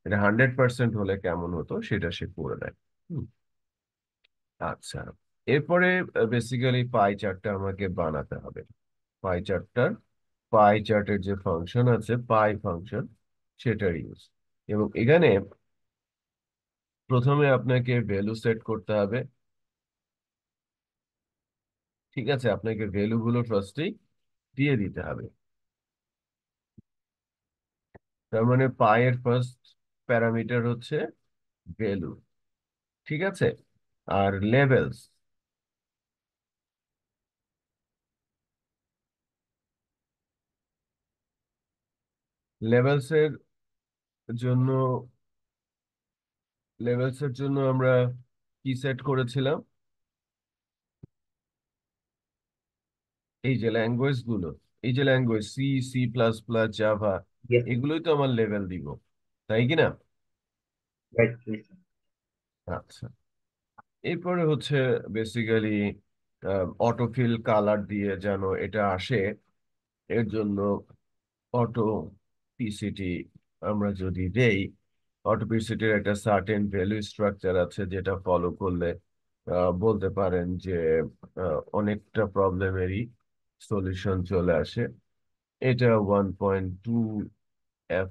এটা 100% হলে কেমন হতো সেটা সে করে দেয়। হুম, আচ্ছা, এরপরে বেসিক্যালি পাই চার্টটা আমাকে বানাতে হবে। পাই চার্টটার পাই চার্টের যে ফাংশন আছে পাই ফাংশন, সেটার ইউজ। এবং এখানে প্রথমে আপনাকে ভ্যালু সেট করতে হবে। ঠিক আছে, আপনাকে ভ্যালু গুলো ফার্স্টেই দিয়ে দিতে হবে। তার মানে পাই এর ফার্স্ট প্যারামিটার হচ্ছে ভ্যালু। ঠিক আছে, আর লেভেলস, লেভেলস এর জন্য আমরা কি সেট করেছিলাম? এই যে ল্যাঙ্গুয়েজ গুলো, এই যে language C, C plus plus, Java, yes এগুলোই তো আমার লেভেল দিব, তাই কি না? রাইট। আচ্ছা, এরপরে হচ্ছে বেসিক্যালি অটোফিল কালার দিয়ে যেন এটা আসে, এর জন্য অটো পিসিটি আমরা যদি দেই, অটো পিসিটির একটা সার্টেন ভ্যালু স্ট্রাকচার আছে যেটা ফলো করলে বলতে পারেন যে অনেকটা প্রবলেমেরই সলিউশন চলে আসে। এটা 1.2 এফ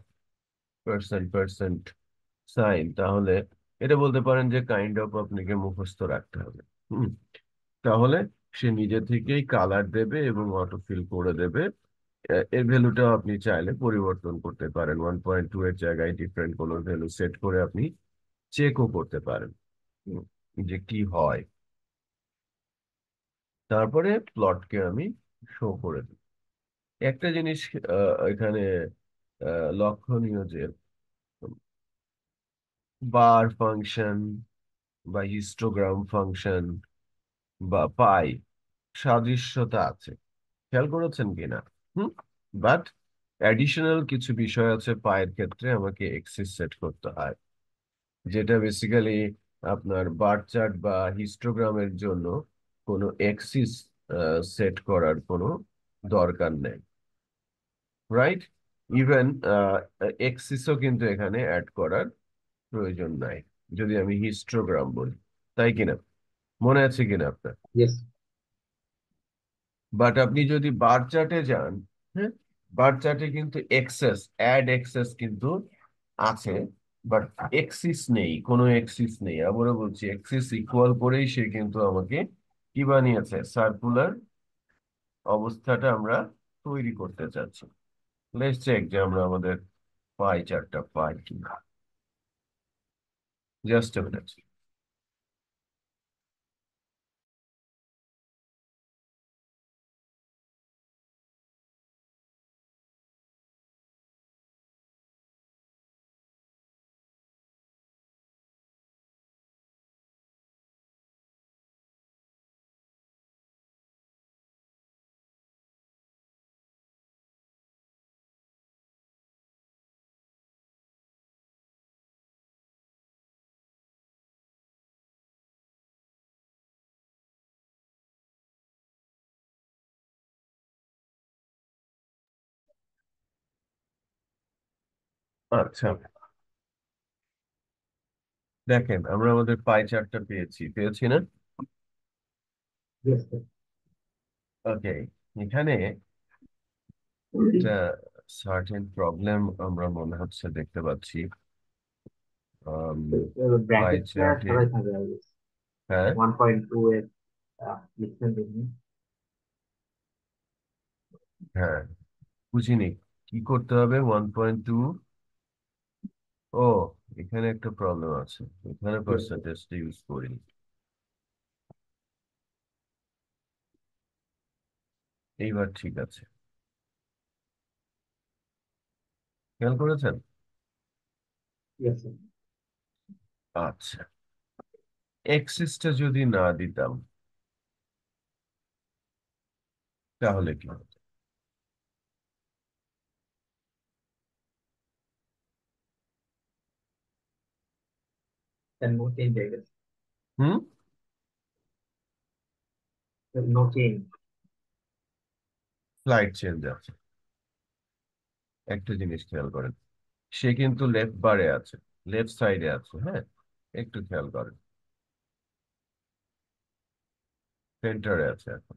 পার্সেন্ট পার্সেন্ট সাইন, তাহলে এটা বলতে পারেন যে কাইন্ড অফ আপনাকে মুখস্থ রাখতে হবে। হুম, তাহলে সে নিজে থেকেই কালার দেবে এবং অটো ফিল করে দেবে। এর ভ্যালুটা আপনি চাইলে পরিবর্তন করতে পারেন, 1.2 এর জায়গায় ডিফারেন্ট কোনো ভ্যালু সেট করে আপনি চেকও করতে পারেন হুম, যে কি হয়। তারপরে প্লটকে আমি শো করে দিই। একটা জিনিস এখানে লক্ষণীয় যে বার ফাংশন বা হিস্টোগ্রাম ফাংশন বা পাই সাদৃশ্যতা আছে, খেয়াল করেছেন কিনা? হুম, বাট অ্যাডিশনাল কিছু বিষয় আছে পায়ের ক্ষেত্রে, আমাকে এক্সিস সেট করতে হয়, যেটা বেসিক্যালি আপনার বার চার্ট বা হিস্টোগ্রামের জন্য কোনো এক্সিস সেট করার কোনো দরকার নেই, রাইট? ইভেন এক্সিসও কিন্তু এখানে অ্যাড করার প্রয়োজন নাই যদি আমি হিস্টোগ্রাম বলি, তাই কিনা? মনে আছে কিনা আপনার? ইয়েস বাট আপনি যদি বার চার্টে যান, হ্যাঁ, বার চার্টে কিন্তু এক্সেস, অ্যাড এক্সেস কিন্তু আছে, বাট এক্সিস নেই, কোনো এক্সিস নেই। আবারও বলছি, এক্সিস ইকুয়াল করেই সে কিন্তু আমাকে কি বানিয়েছে, সার্কুলার অবস্থাটা আমরা তৈরি করতে চাচ্ছি। লেটস চেক যে আমরা আমাদের পাই চার্টটা পাই কিনা। Just a minute. আচ্ছা, দেখেন আমরা আমাদের পাই চার্টটা পেয়েছি, পেয়েছি না? ইয়েস ওকে, এখানে একটা সার্টেন প্রবলেম আমরা মনে হচ্ছে দেখতে পাচ্ছি পাই ব্র্যাকেটটা চার্টে। সবাই থাকে। হ্যাঁ, 1.2 এর লিখছেন দেখুন। হ্যাঁ, বুঝিনি কি করতে হবে 1.2। ও, এখানে একটা প্রবলেম আছে, এখানে Yes, পার্সেন্টেজটা ইউজ করি। এইবার ঠিক আছে, খেয়াল করেছেন? yes, sir. আচ্ছা, এক্সিসটা যদি না দিতাম তাহলে কি হতো? Then no change, I guess. Hmm, No change. Slide change আছে। একটা জিনিস খেয়াল করেন, সে কিন্তু লেফট বারে আছে, লেফট সাইডে আছে, হ্যাঁ, একটু খেয়াল করেন। সেন্টারে আছে এখন,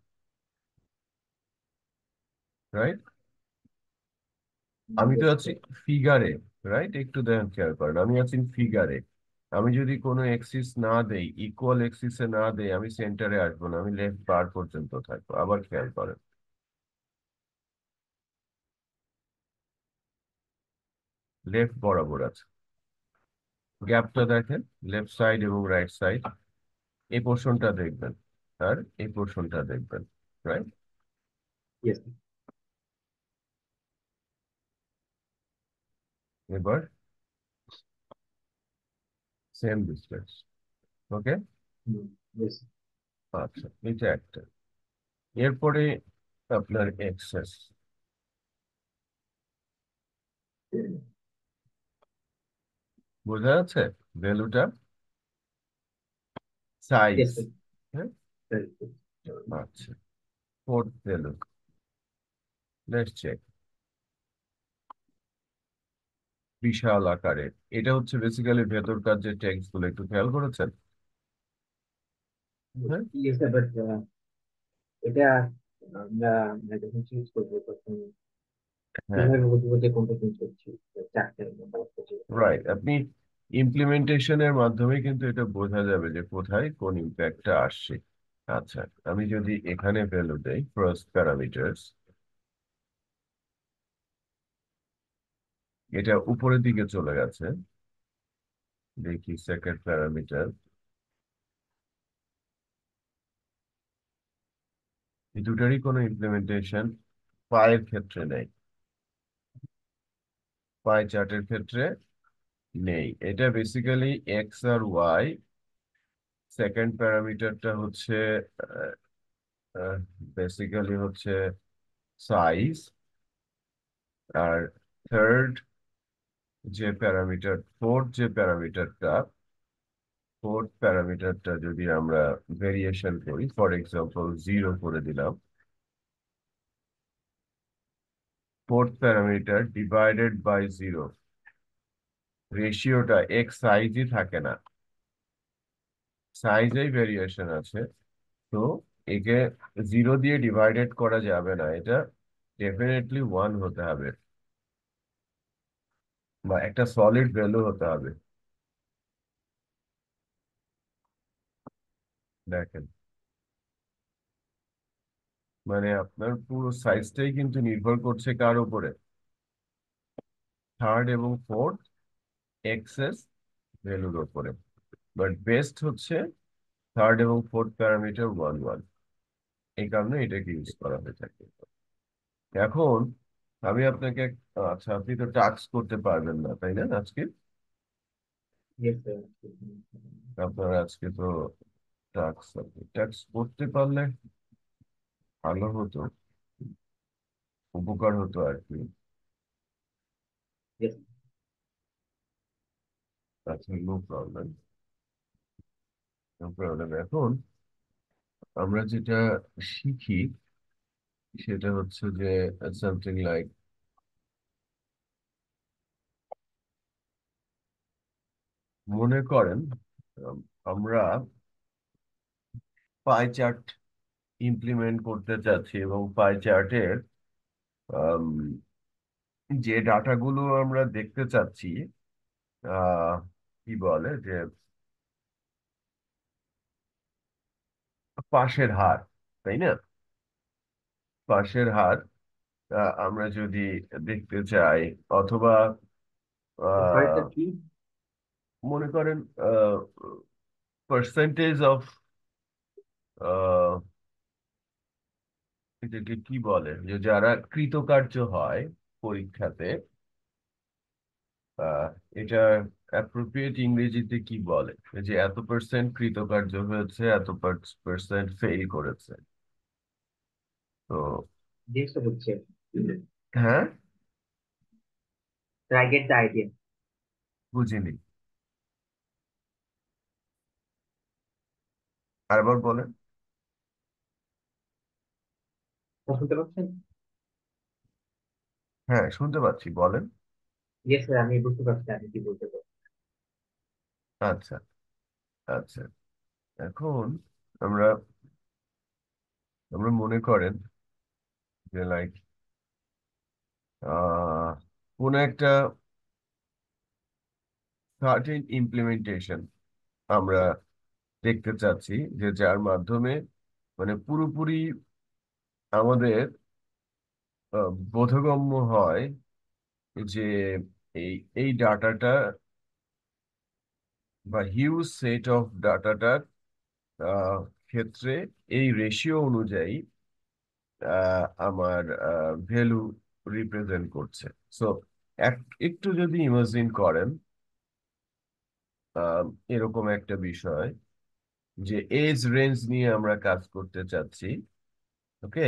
রাইট? আমি তো Yes, আছি sir. ফিগারে, রাইট? একটু দেখেন, খেয়াল করেন, আমি আছি ফিগারে। আমি যদি কোনো এক্সিস না দেই, ইকুয়াল এক্সিসে না দেই, আমি সেন্টারে আসবো না, আমি লেফট বার পর্যন্ত থাকবো। আবার খেয়াল করেন, লেফট বরাবর আছে, গ্যাপটা দেখেন, লেফট সাইড এবং রাইট সাইড। এই পোর্শনটা দেখবেন আর এই পোর্শনটা দেখবেন, রাইট? Yes, sir. এবার সেম ডিস্টেন্স, ওকে? Yes, sir. আচ্ছা, এটা একটা। এরপরে আপনার এক্সেস, বোঝা যাচ্ছে ভ্যালুটা, সাইজ, Yes, sir. হ্যাঁ? Very good. আচ্ছা, ফোর্থ ভ্যালু, লেটস চেক। বিশাল আকারে, এটা হচ্ছে বেসিক্যালি ভেতরকার যে টেক্সট গুলো, একটু খেয়াল করেছেন? হ্যাঁ, Yes, sir, but এটা আমরা যখন চেঞ্জ করবো তখন হ্যাঁ, কিভাবে বুঝবো যে কোনটা চেঞ্জ করছি? চারটে অবস্থা ছিল। রাইট। আপনি ইমপ্লিমেন্টেশনের মাধ্যমে কিন্তু এটা বোঝা যাবে যে কোথায় কোন ইম্প্যাক্টটা আসছে। আচ্ছা, আমি যদি এখানে ভ্যালু দেই ফার্স্ট প্যারামিটারস, এটা উপরের দিকে চলে গেছে। দেখি সেকেন্ড প্যারামিটার, এই দুটারই কোনো ইমপ্লিমেন্টেশন পায়ের ক্ষেত্রে নেই, পাই চার্টের ক্ষেত্রে নেই। এটা বেসিক্যালি এক্স আর ওয়াই। সেকেন্ড প্যারামিটারটা হচ্ছে বেসিক্যালি হচ্ছে সাইজ। আর থার্ড যে প্যারামিটার, ফোর্থ প্যারামিটারটা যদি আমরা ভেরিয়েশন করি, ফর এক্সাম্পল 0 করে দিলাম, ফোর্থ প্যারামিটার ডিভাইডেড বাই 0, রেশিওটা এক্স সাইজই থাকে না, সাইজেই ভেরিয়েশন আছে। তো একে 0 দিয়ে ডিভাইডেড করা যাবে না, এটা ডেফিনেটলি 1 হতে হবে, বা একটা সলিড ভ্যালু হতে হবে। দেখেন, মানে আপনার পুরো সাইজটাই কিন্তু নির্ভর করছে কার উপরে? থার্ড এবং ফোর্থ এক্সেস ভ্যালুর উপরে। বাট বেস্ট হচ্ছে থার্ড এবং ফোর্থ প্যারামিটার 1 1, এই কারণে এটাকে ইউজ করা হয়ে থাকে। এখন আমি আপনাকে আচ্ছা, আপনি তো টাস্ক করতে পারবেন না, তাই না আজকে? Yes, sir. আপনার আজকে তো টাস্ক, টাস্ক করতে পারলে ভালো হতো, উপকার হতো আর কি। Yes. আচ্ছা, নো প্রবলেম, নো প্রবলেম। এখন আমরা যেটা শিখি সেটা হচ্ছে যে সামথিং লাইক, মনে করেন উম, আমরা পাই চার্ট ইমপ্লিমেন্ট করতে চাচ্ছি, এবং পাই চার্টের যে ডাটাগুলো আমরা দেখতে চাচ্ছি, আহ কি বলে যে পাশের হার, তাই না? পাশের হার আমরা যদি দেখতে চাই, অথবা হারটা আহ, কি? মনে করেন পার্সেন্টেজ অফ, এটাকে কি বলে, যে যারা কৃতকার্য হয় পরীক্ষাতে, আহ এটা অ্যাপ্রোপ্রিয়েট ইংরেজিতে কি বলে, যে এত পার্সেন্ট কৃতকার্য হয়েছে, এত পার্সেন্ট ফেল করেছে। তো জিনিসটা হচ্ছে হ্যাঁ, I get the idea. বুঝিনি, আরেকবার বলেন। শুনতে পাচ্ছেন? হ্যাঁ, শুনতে পাচ্ছি, বলেন। ইয়েস স্যার, আমি বুঝতে পারছি আপনি কি বলতে চান। আচ্ছা, আচ্ছা। এখন আমরা আমরা মনে করেন যে লাইক আহ কোন একটা সার্টেন ইমপ্লিমেন্টেশন আমরা দেখতে চাচ্ছি, যে যার মাধ্যমে মানে পুরোপুরি আমাদের বোধগম্য হয় যে এই এই ডাটাটা বা হিউজ সেট অফ ডাটাটার ক্ষেত্রে এই রেশিও অনুযায়ী আমার ভ্যালু রিপ্রেজেন্ট করছে। সো এক একটু যদি ইমাজিন করেন আহ, এরকম একটা বিষয় যে এজ রেঞ্জ নিয়ে আমরা কাজ করতে চাচ্ছি। ওকে,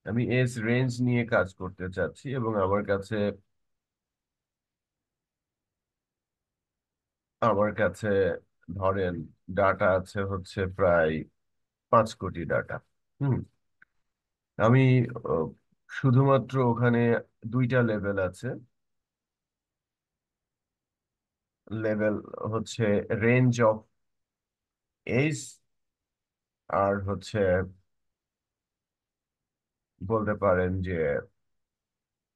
আমি এজ রেঞ্জ নিয়ে কাজ করতে চাচ্ছি এবং আমার কাছে ধরেন ডাটা আছে হচ্ছে প্রায় 5 কোটি ডাটা। হুম। আমি আহ, শুধুমাত্র ওখানে দুইটা লেভেল আছে। লেভেল হচ্ছে রেঞ্জ অফ এজ, আর হচ্ছে বলতে পারেন যে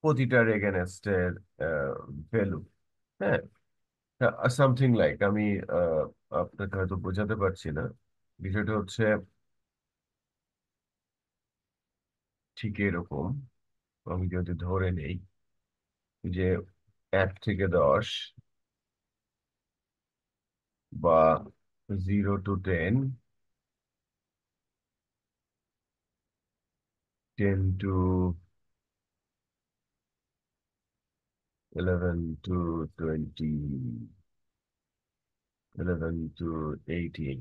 প্রতিটার এগেনস্টের ভ্যালু। হ্যাঁ, সামথিং লাইক আমি আহ, আপনাকে হয়তো বোঝাতে পারছি না। বিষয়টা হচ্ছে ঠিক এরকম। আমি যদি ধরে নেই যে 1 থেকে 10 বা 0 to 10, 10 to 11 to 20, 11 to 18,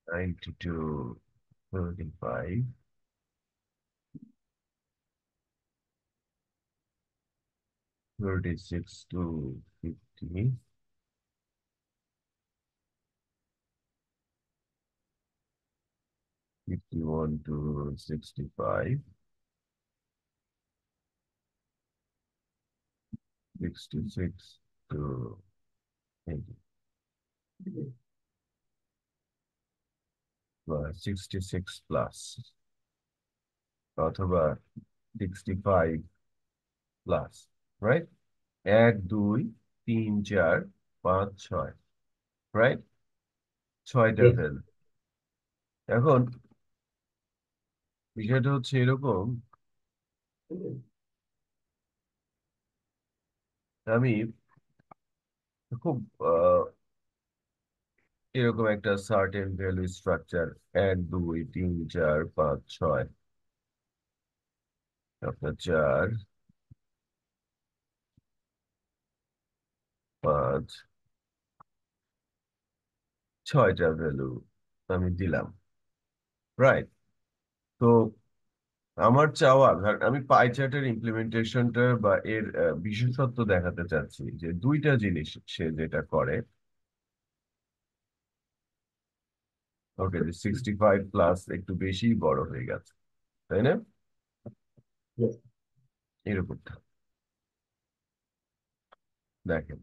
90 to 35, 36 to 50, 51 to 65, 66 to 80, বা 66 প্লাস, অথবা 65 প্লাস। রাইট? 1 2 3 4 5 6, রাইট? 6টা Yes. ভ্যালু। এখন বিষয়টা হচ্ছে এরকম, আমি খুব এরকম একটা সার্টেন ভ্যালু স্ট্রাকচার 1 2 3 4 5 6, আপনার 4 5 6টা ভ্যালু আমি দিলাম। রাইট? তো আমার চাওয়া, আমি পাই চার্টের ইমপ্লিমেন্টেশনটা বা এর বিশেষত্ব দেখাতে চাচ্ছি যে দুইটা জিনিস সে যেটা করে। ওকে, 65 প্লাস একটু বেশি বড় হয়ে গেছে, তাই না? Yes. এরকমটা দেখেন,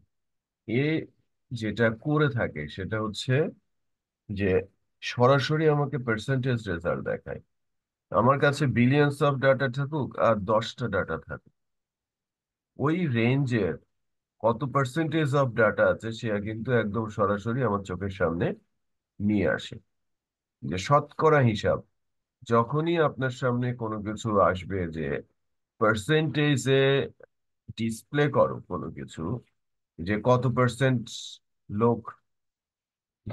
এ যেটা করে থাকে সেটা হচ্ছে যে সরাসরি আমাকে পার্সেন্টেজ রেজাল্ট দেখায়। আমার কাছে বিলিয়নস অফ ডাটা থাকুক আর 10টা ডাটা থাকুক, ওই রেঞ্জের কত পার্সেন্টেজ অফ ডাটা আছে সে কিন্তু একদম সরাসরি আমার চোখের সামনে নিয়ে আসে। যে শতকরা হিসাব, যখনই আপনার সামনে কোনো কিছু আসবে যে পার্সেন্টেজে ডিসপ্লে করো কোনো কিছু, যে কত পার্সেন্ট লোক,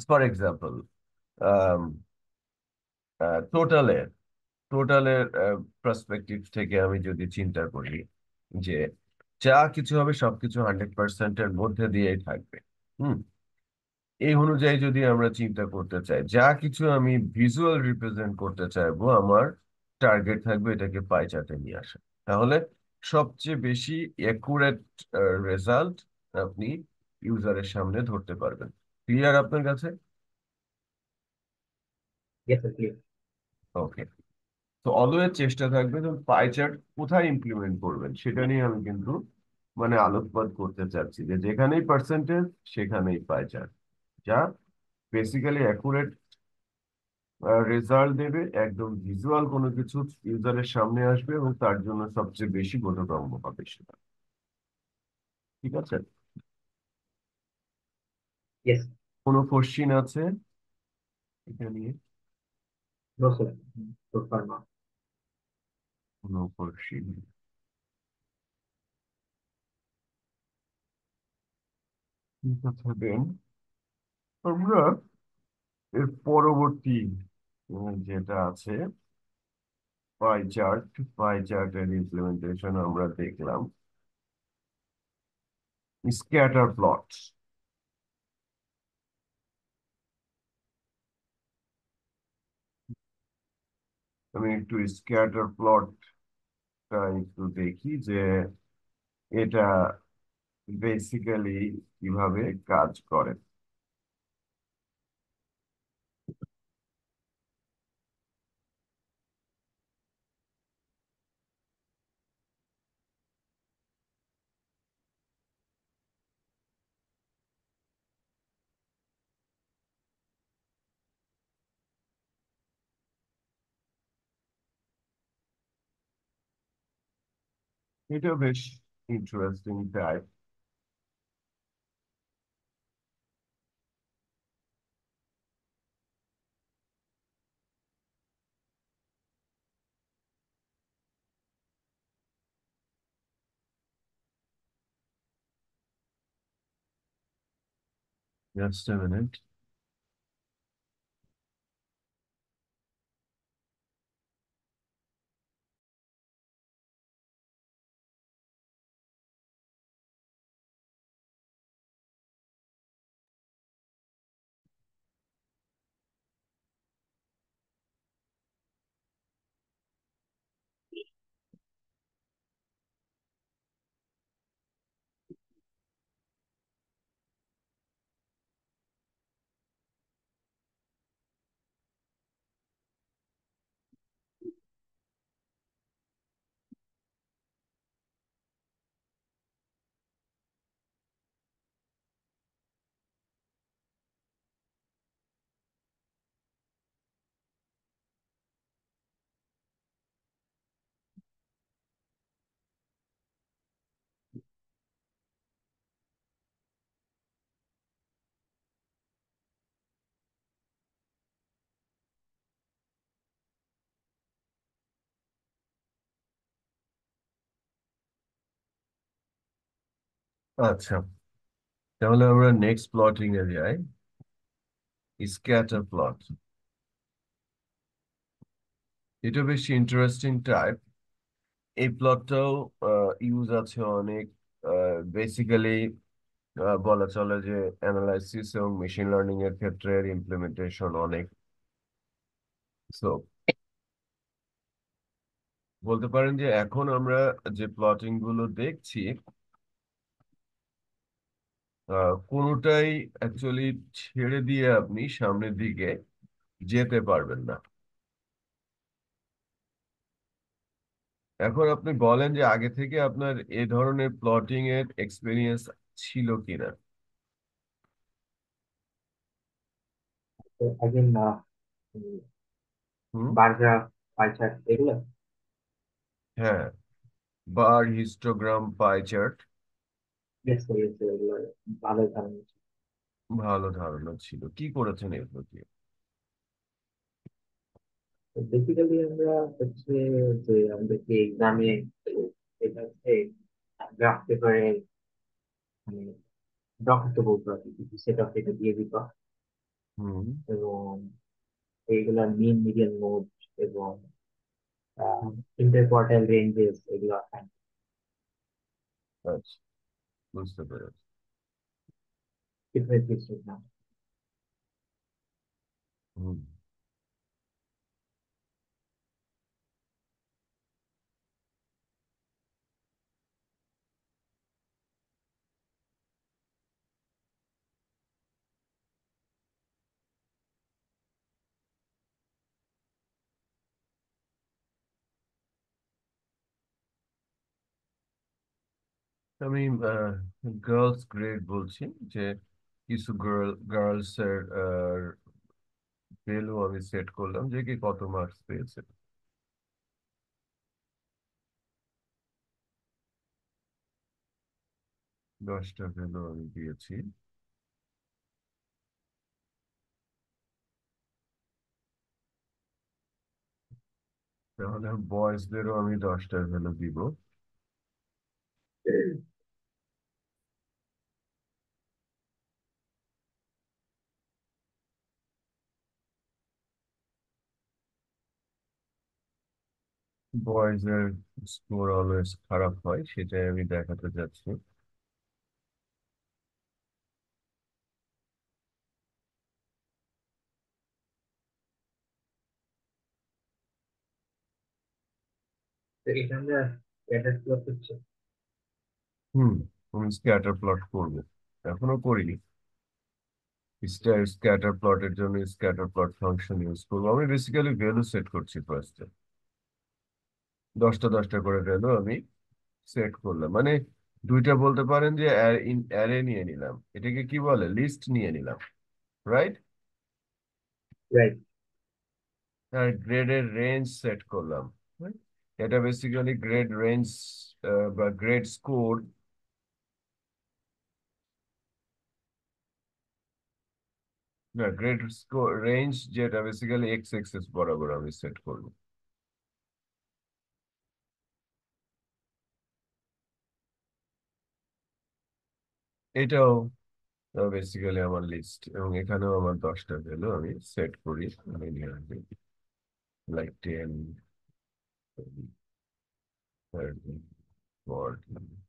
ফর এক্সাম্পল টোটালের টোটালের পার্সপেক্টিভ থেকে আমি যদি চিন্তা করি যে যা কিছু হবে সবকিছু 100%-এর মধ্যে দিয়েই থাকবে। হুম। এই অনুযায়ী যদি আমরা চিন্তা করতে চাই, যা কিছু আমি ভিজুয়াল রিপ্রেজেন্ট করতে চাইবো, আমার টার্গেট থাকবে এটাকে পাই চার্টে নিয়ে আসা। তাহলে সবচেয়ে বেশি অ্যাকুরেট রেজাল্ট আপনি ইউজারের সামনে ধরতে পারবেন। ক্লিয়ার আপনার কাছে? Yes, sir, clear. ওকে। তো অলওয়েজ চেষ্টা থাকবে যে পাই চার্ট কোথায় ইমপ্লিমেন্ট করবেন সেটা নিয়ে আমি কিন্তু মানে আলোকপাত করতে চাচ্ছি যে যেখানেই পার্সেন্টেজ সেখানেই পাই চার্ট, যা বেসিক্যালি অ্যাকুরেট রেজাল্ট দেবে, একদম ভিজুয়াল কোনো কিছু ইউজারের সামনে আসবে এবং তার জন্য সবচেয়ে বেশি বোধগম্য হবে সেটা। ঠিক আছে? ইয়েস। কোনো কোশ্চিন আছে এটা নিয়ে? No sir, so far not. কোনো কোশ্চিন? ঠিক আছে দেন, আমরা এর পরবর্তী যেটা আছে পাই চার্টের ইমপ্লিমেন্টেশন আমরা দেখলাম। স্ক্যাটার প্লট, আমি একটু স্ক্যাটার প্লটটা একটু দেখি যে এটা বেসিক্যালি কিভাবে কাজ করে। এটা বেশ interesting type. Just a minute. আচ্ছা, তাহলে আমরা নেক্সট প্লটিং এ যাই। স্ক্যাটার প্লট, এটা বেশ ইন্টারেস্টিং টাইপ। এই প্লটটাও ইউজ আছে অনেক। বেসিক্যালি বলা চলে যে অ্যানালাইসিস এবং মেশিন লার্নিং এর ক্ষেত্রে ইমপ্লিমেন্টেশন অনেক। সো বলতে পারেন যে এখন আমরা যে প্লটিং গুলো দেখছি কোনোটাই অ্যাকচুয়ালি ছেড়ে দিয়ে আপনি সামনের দিকে যেতে পারবেন না। এখন আপনি বলেন যে আগে থেকে আপনার এ ধরনের প্লটিং এর এক্সপিরিয়েন্স ছিল কিনা। Again hmm. Bar graph, pie chart এগুলো। হ্যাঁ, bar histogram pie chart. Yes sir, yes sir, এগুলো ভালোই ধারণা আছে। ভালো ধারণা ছিল, কি করেছেন এগুলো দিয়ে? বেসিক্যালি আমরা হচ্ছে যে আমাদেরকে এক্সামে এটা হচ্ছে গ্রাফ পেপারে মানে ড্র করতে বলতো আর কি, কিছু সেট অফ ডেটা দিয়ে দিত, হুম। এবং এইগুলা মিন মিডিয়ান মোড এবং হুম। ইন্টার কোয়ার্টাইল রেঞ্জেস এগুলো find আচ্ছা, বুঝতে পেরেছি। different history না। হুম। আমি গার্লস গ্রেড বলছি, যে কিছু গার্লস এর ভ্যালু আমি সেট করলাম, যে কি কত মার্কস পেয়েছে। 10টা ভ্যালু আমি দিয়েছি। তাহলে বয়েজদেরও আমি 10টা ভ্যালু দিব। বয়েজের স্কোর অলওয়েজ খারাপ হয়, সেটাই আমি দেখাতে যাচ্ছি। তো এটা আমরা স্ক্যাটার প্লট হচ্ছে। হুম, আমি স্ক্যাটার প্লট করবো, এখনো করিনি। স্ক্যাটার প্লটের জন্য স্ক্যাটার প্লট ফাংশন ইউজ করবো। আমি বেসিক্যালি ভ্যালু সেট করছি ফার্স্টে। 10টা 10টা করে ভ্যালু আমি সেট করলাম, মানে দুইটা বলতে পারেন যে অ্যারে নিয়ে নিলাম, এটাকে কি বলে, লিস্ট নিয়ে নিলাম, রাইট। রাইট। আর গ্রেডের রেঞ্জ সেট করলাম, right? এটা বেসিক্যালি গ্রেড রেঞ্জ বা গ্রেড স্কোর, না গ্রেড স্কোর রেঞ্জ, যেটা বেসিক্যালি এক্স এক্সেস বরাবর আমি সেট করবো। এটাও বেসিক্যালি আমার লিস্ট, এবং এখানেও আমার 10টা ভ্যালু আমি সেট করি, লাইক 10, 30, 40, 100।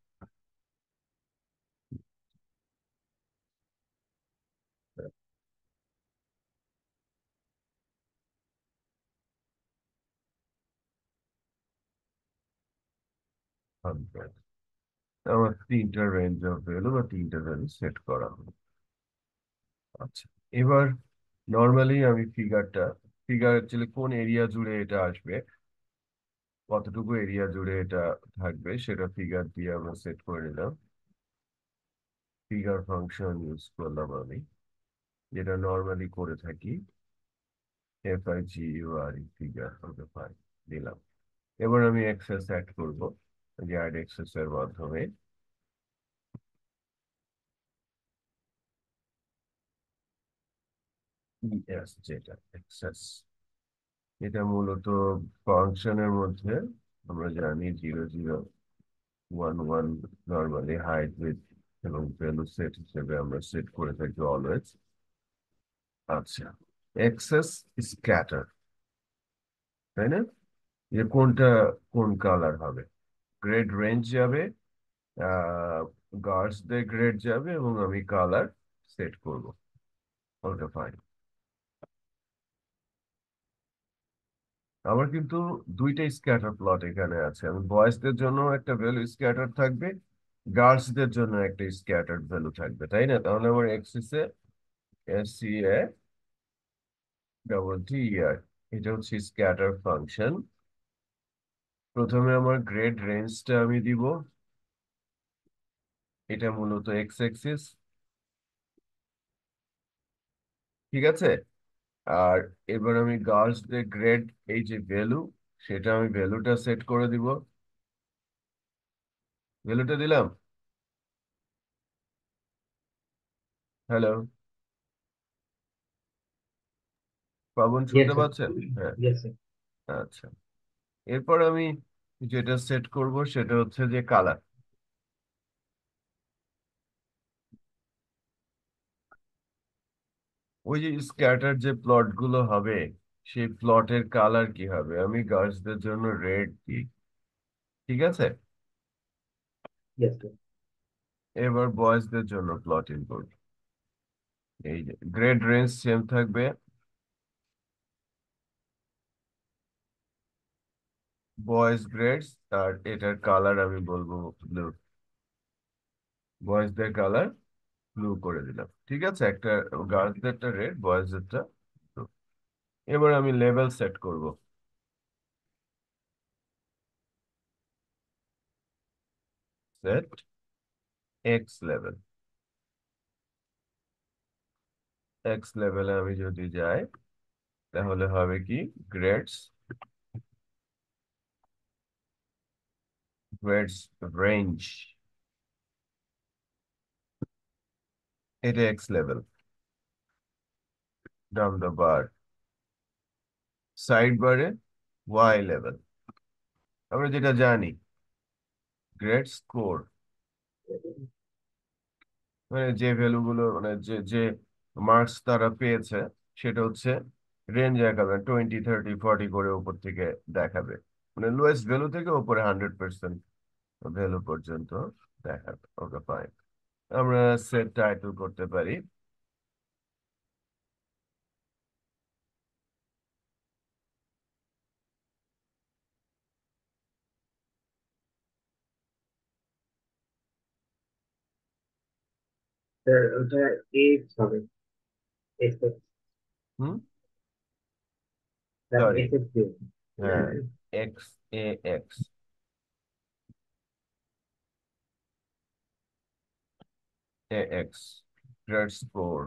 আমার 3টা রেঞ্জ অফ ভ্যালু বা 3টা ভ্যালু সেট করা হলো। আচ্ছা, এবার নর্মালি আমি ফিগার অ্যাকচুয়ালি কোন এরিয়া জুড়ে এটা আসবে, কতটুকু এরিয়া জুড়ে এটা থাকবে, সেটা ফিগার দিয়ে আমরা সেট করে নিলাম। ফিগার ফাংশন ইউজ করলাম আমি, যেটা নর্মালি করে থাকি, FIGURE ফিগার ওকে ফাইন দিলাম। এবার আমি এক্সেস অ্যাড করবো, যে অ্যাড এক্সেস এর মাধ্যমে। যেটা এক্সেস, এটা মূলত ফাংশনের মধ্যে আমরা জানি 0011 নর্মালি হাইট উইথ এবং ভ্যালু সেট হিসেবে আমরা সেট করে থাকি অলওয়েজ। আচ্ছা, এক্সেস স্ক্যাটার, তাই না, যে কোনটা কোন কালার হবে, গ্রেড রেঞ্জ যাবে, গার্ডসদের গ্রেড যাবে, এবং আমি কালার সেট করব। Okay fine. আমার কিন্তু দুইটা স্ক্যাটার প্লট এখানে আছে, আমি বয়েজদের জন্য একটা ভ্যালু স্ক্যাটার থাকবে, গার্লসদের জন্য একটা স্ক্যাটার ভ্যালু থাকবে, তাই না। তাহলে আমার এক্সিসে SCATTER, এটা হচ্ছে স্ক্যাটার ফাংশন। প্রথমে আমার গ্রেড রেঞ্জটা আমি দিব, এটা মূলত এক্স এক্সিস, ঠিক আছে। আর এবার আমি গার্লসদের গ্রেড, এই যে ভ্যালু, সেটা আমি ভ্যালুটা সেট করে দিব। ভ্যালুটা দিলাম। হ্যালো, পাবন ইয়েস শুনতে স্যার। পাচ্ছেন? হ্যাঁ। Yes sir. আচ্ছা, এরপর আমি যেটা সেট করব সেটা হচ্ছে যে কালার। ওই যে স্ক্যাটার যে প্লট গুলো হবে, সেই প্লটের কালার কি হবে, আমি গার্লসদের জন্য রেড দিই, ঠিক আছে। Yes sir. এবার বয়েজদের জন্য প্লটিং করব। এই যে গ্রেড রেঞ্জ সেম থাকবে, বয়েজ গ্রেডস, আর এটার কালার আমি বলবো ব্লু, বয়েজদের কালার ব্লু করে দিলাম, ঠিক আছে। একটা গার্লসদেরটা রেড, বয়েজদেরটা ব্লু। এবার আমি লেভেল সেট করব, সেট এক্স লেভেল। এক্স লেভেলে আমি যদি যাই তাহলে হবে কি, গ্রেডস, গ্রেডস রেঞ্জ, এটা x level. Down the bar, side বারে ওয়াই লেভেল। আমরা যেটা জানি, গ্রেড স্কোর মানে যে ভ্যালু গুলো মানে যে যে মার্কস তারা পেয়েছে সেটা হচ্ছে রেঞ্জ দেখাবে, 20, 30, 40 করে উপর থেকে দেখাবে, মানে লোয়েস্ট ভ্যালু থেকে উপরে 100% ভ্যালু পর্যন্ত দেখাবে। ওকে ফাইন, আমরা সেট টাইটেল করতে পারি স্যার ওটা এক্স হবে, X, hmm, sir sorry, X X দিও। হ্যাঁ, X, A X, A X, grade score,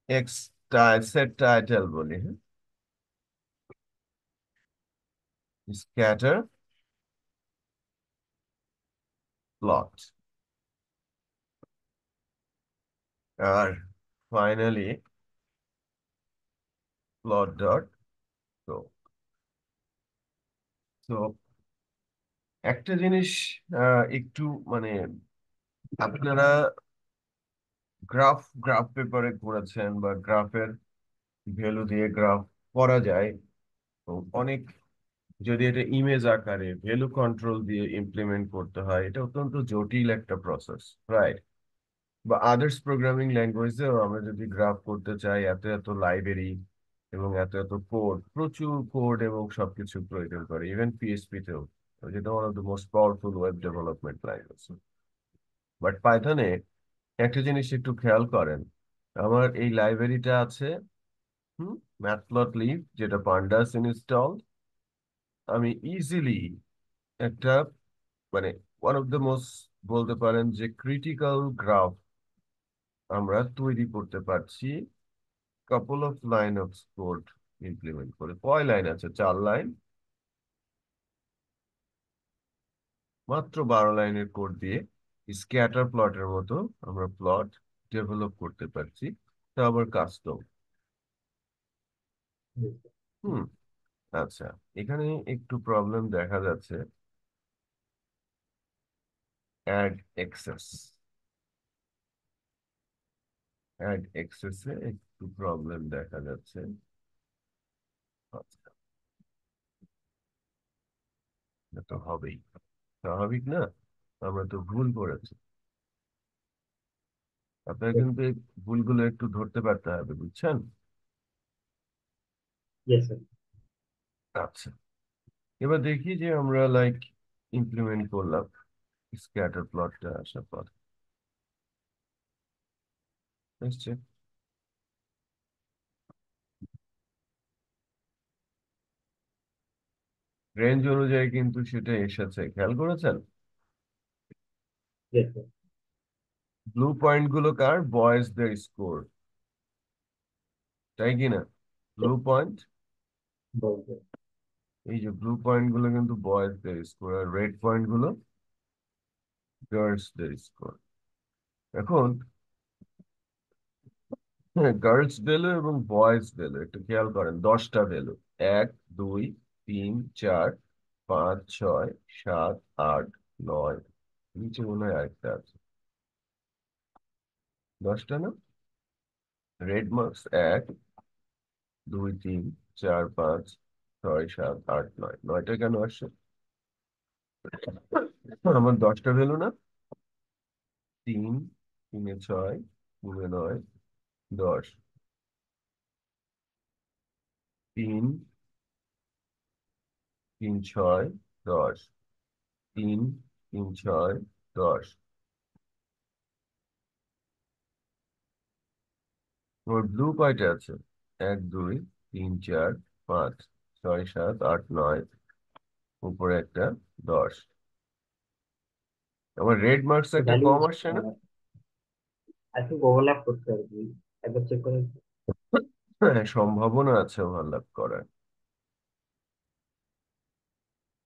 X set title বলি, হ্যাঁ, স্ক্যাটার প্লট, আর ফাইনালি প্লট ডট শো। তো একটা জিনিস একটু মানে আপনারা গ্রাফ গ্রাফ পেপারে করেছেন বা গ্রাফের ভ্যালু দিয়ে গ্রাফ করা যায়, তো অনেক, যদি এটা ইমেজ আকারে ভ্যালু কন্ট্রোল দিয়ে ইমপ্লিমেন্ট করতে হয়, এটা অত্যন্ত জটিল একটা প্রসেস, রাইট? বা আদার্স প্রোগ্রামিং ল্যাঙ্গুয়েজেও আমরা যদি গ্রাফ করতে চাই, এত এত লাইব্রেরি এবং এত এত কোড, প্রচুর কোড এবং সবকিছু প্রয়োজন করে, ইভেন পিএইচপি তেও, যেটা one of the most powerful web development language. But পাইথনে একটা জিনিস একটু খেয়াল করেন, আমার এই লাইব্রেরিটা আছে, হুম, ম্যাটপ্লটলিব, যেটা পান্ডাস ইনস্টল, আমি ইজিলি একটা মানে ওয়ান অফ দ্য মোস্ট, বলতে পারেন যে ক্রিটিক্যাল গ্রাফ আমরা তৈরি করতে পারছি couple of line of code implement করে। কয় লাইন আছে? 4 লাইন, মাত্র 12 লাইনের কোড দিয়ে স্ক্যাটার প্লটের মতো আমরা প্লট ডেভেলপ করতে পারছি, তা আবার কাস্টম। হুম, আচ্ছা, এখানে একটু প্রবলেম দেখা যাচ্ছে, অ্যাড এক্সেস, অ্যাড এক্সেসে একটু প্রবলেম দেখা যাচ্ছে। আচ্ছা, এটা তো হবেই, স্বাভাবিক না? আমরা তো ভুল করেছি, আপনার কিন্তু এই ভুলগুলো একটু ধরতে পারতে হবে, বুঝছেন? Yes sir. আচ্ছা, এবার দেখি যে আমরা লাইক ইমপ্লিমেন্ট করলাম স্ক্যাটার প্লটটা আসার পর, নিশ্চয় রেঞ্জ অনুযায়ী কিন্তু সেটা এসেছে, খেয়াল করেছেন? Yes sir. ব্লু পয়েন্ট গুলো কার? বয়েজদের স্কোর, তাই কি না? ব্লু পয়েন্ট, বলতে এই যে ব্লু পয়েন্ট গুলো কিন্তু বয়েজদের স্কোর, আর রেড পয়েন্ট গুলো গার্লসদের স্কোর। এখন গার্লস ভ্যালু এবং বয়েজ ভ্যালু একটু খেয়াল করেন, 10টা ভ্যালু, 1, 2, 3, 4, 5, 6, 7, 8, 9, নিচে মনে হয় আরেকটা আছে, 10টা না? রেড মার্কস 1, 2, 3, 4, 5, 6, 7, 8, 9, 9টা কেন আসছে? আমার 10টা ভ্যালু না? 3, 3 এ 6, 3 এ 9, 10, 3, 3, 6, 10, 3, 3, 6, 10। তোমার ব্লু কয়টা আছে? 1, 2, 3, 4, 5, 6, 7, 8, 9, উপরে একটা 10। আমার রেড মার্কস একটা কম ভ্যালুজ আসছে না? আই থিঙ্ক ওভারল্যাপ করতে আর কি, একবার চেক করে। হ্যাঁ, সম্ভাবনা আছে ওভারল্যাপ করার।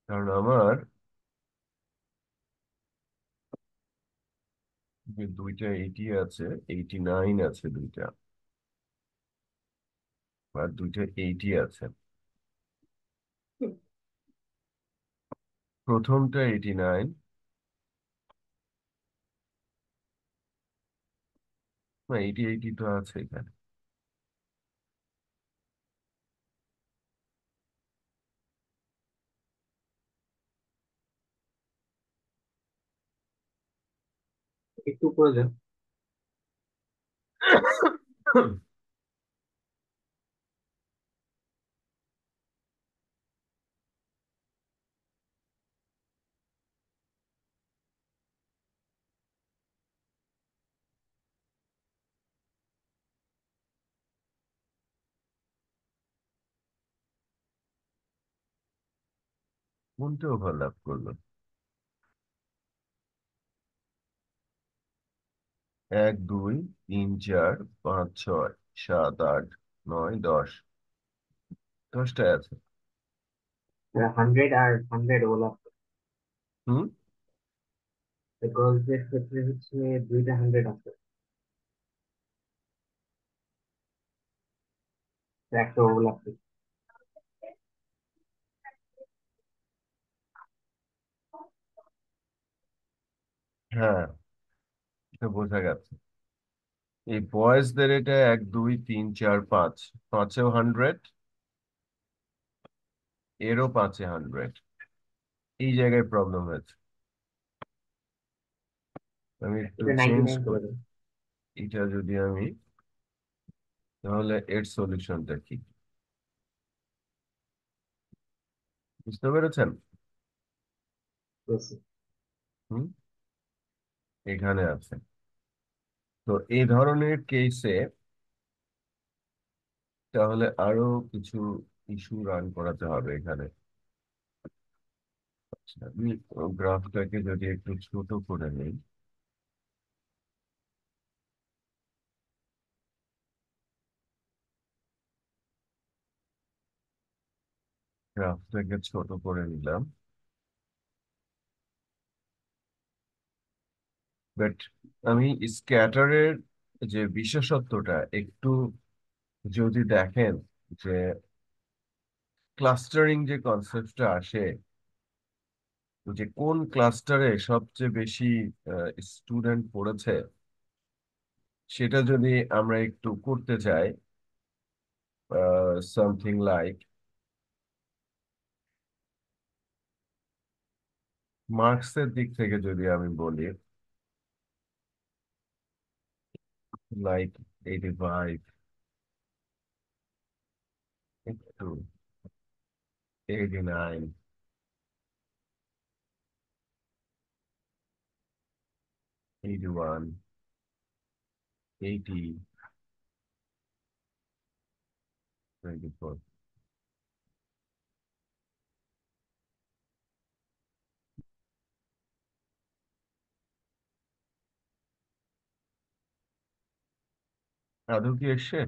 কারণ আমার যে দুইটা 80 আছে, 89 আছে দুইটা, আর দুইটা 80 আছে। প্রথমটা 89, 80 তো আছে এখানে। একটু উপরে যান। কোনটা ওভারল্যাপ করলো? 1 2 3 4 5 6 7 8 9 10। 10টায় আছে। 100 আর 100 ওভারল্যাপ। হুম। গার্লসদের ক্ষেত্রে হচ্ছে দুইটা 100 আছে, তো একটা ওভারল্যাপ। হ্যাঁ, এটা বোঝা গেছে। এই বয়েজদের এটা 1 2 3 4 5, পাঁচেও 100, এরও 5-এ 100। এই জায়গায় প্রবলেম হয়েছে। আমি একটু এটা নাইনটি চেঞ্জ নাইন করে করি। দেন। এটা যদি আমি, তাহলে এর সলিউশনটা কি? বুঝতে পেরেছেন? Yes. হুম। এখানে আছে। তো এই ধরনের কেসে তাহলে আরো কিছু ইস্যু রান করাতে হবে এখানে। আচ্ছা, আমি গ্রাফটাকে যদি একটু ছোট করে নিই, গ্রাফটাকে ছোট করে নিলাম, বাট আমি স্ক্যাটারের যে বিশেষত্বটা একটু যদি দেখেন, যে ক্লাস্টারিং যে কনসেপ্টটা আসে, যে কোন ক্লাস্টারে সবচেয়ে বেশি স্টুডেন্ট পড়েছে, সেটা যদি আমরা একটু করতে চাই, সামথিং লাইক মার্কসের দিক থেকে যদি আমি বলি, লাইক 85, একটু 89, 81, 80, 24। আদৌ কি এসছে?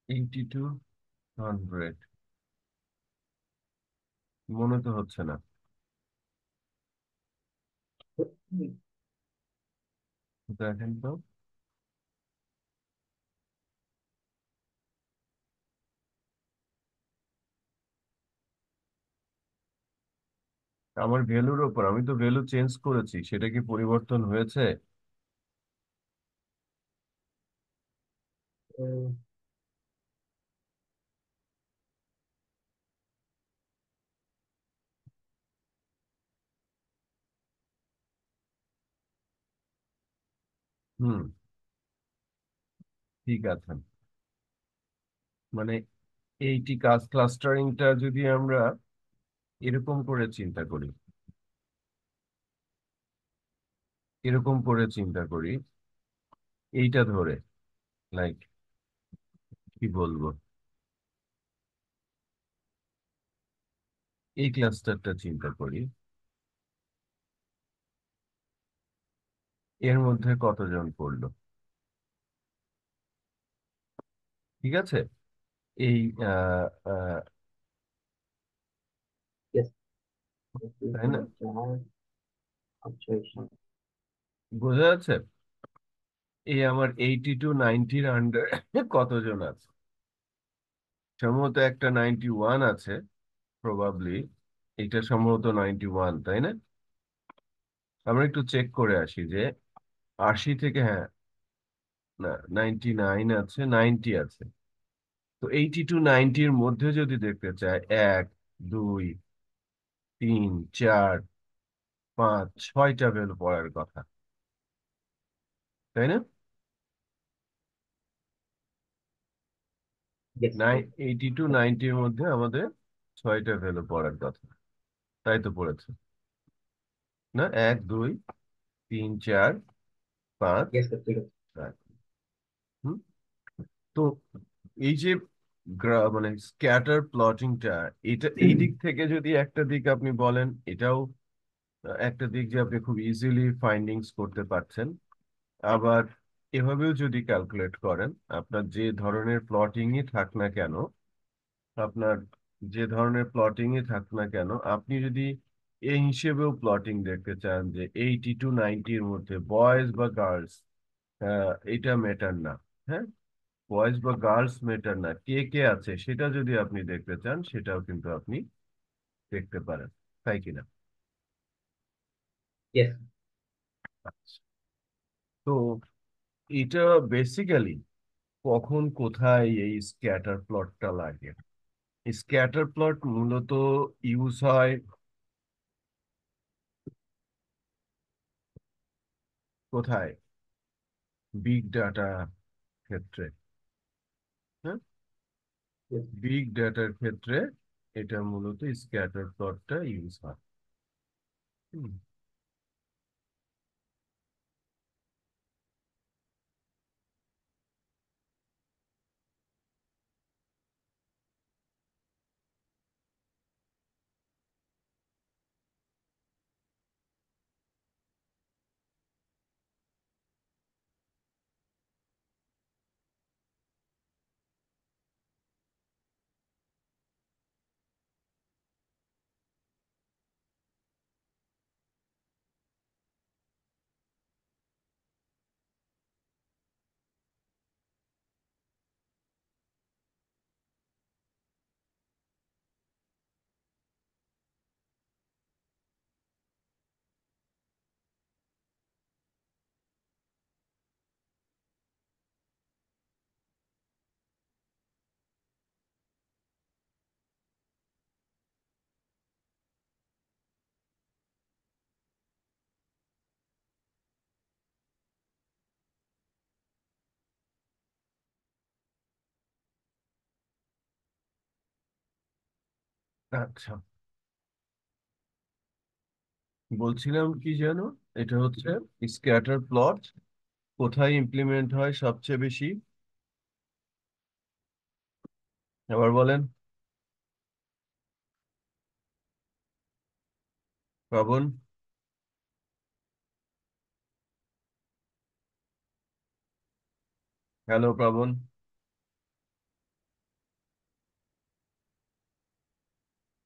82, 100 মনে তো হচ্ছে না। দেখেন তো। আমার ভ্যালুর ওপর, আমি তো ভ্যালু চেঞ্জ করেছি, সেটা কি পরিবর্তন হয়েছে? হুম। ঠিক আছে। মানে এইটি কাজ ক্লাস্টারিংটা যদি আমরা এরকম করে চিন্তা করি, এরকম করে চিন্তা করি, এইটা ধরে, লাইক কি বলবো, এই ক্লাস্টারটা চিন্তা করি, এর মধ্যে কতজন পড়লো? ঠিক আছে, এই আহ আহ, Yes, তাই না? 4 6 7। বোঝা যাচ্ছে? এই আমার 82-90-র আন্ডার কতজন আছে? সম্ভবত একটা 91 আছে, প্রবাবলি। এটা সম্ভবত 91, তাই না? আমরা একটু চেক করে আসি যে 80 থেকে, হ্যাঁ, না, 99 আছে, 90 আছে। তো 80-90-র মধ্যে যদি দেখতে চাই, 1 2 3 4 5 6টা ভ্যালু পড়ার কথা, তাই না? Yes, yes, 80-90-র মধ্যে আমাদের 6টা ভ্যালু পড়ার কথা, তাই তো পড়েছে না? 1 2 3 4 5। yes, sir, ঠিক আছে। হুম। তো এই যে মানে স্ক্যাটার প্লটিংটা, এটা এই দিক থেকে যদি একটা দিক আপনি বলেন, এটাও একটা দিক যে আপনি খুব ইজিলি ফাইন্ডিংস করতে পারছেন। আবার এভাবেও যদি ক্যালকুলেট করেন, আপনার যে ধরনের প্লটিংই থাক না কেন, আপনার যে ধরনের প্লটিংই থাক না কেন, আপনি যদি এই হিসেবেও প্লটিং দেখতে চান যে 80-90-র মধ্যে বয়েজ বা গার্লস, এটা ম্যাটার না। হ্যাঁ, বয়েজ বা গার্লস ম্যাটার না, কে কে আছে সেটা যদি আপনি দেখতে চান, সেটাও কিন্তু আপনি দেখতে পারেন, তাই কিনা? Yes, আচ্ছা। তো এটা বেসিক্যালি কখন কোথায় এই স্ক্যাটার প্লটটা লাগে? স্ক্যাটার প্লট মূলত ইউজ হয় কোথায়? বিগ ডাটা ক্ষেত্রে। হ্যাঁ, yes, বিগ ডাটার ক্ষেত্রে এটা মূলত স্ক্যাটার প্লটটা ইউজ হয়। হুম। আচ্ছা, বলছিলাম কি জানো, এটা হচ্ছে স্ক্যাটার প্লট কোথায় ইমপ্লিমেন্ট হয় সবচেয়ে বেশি? আবার বলেন, পাবন। হ্যালো পাবন,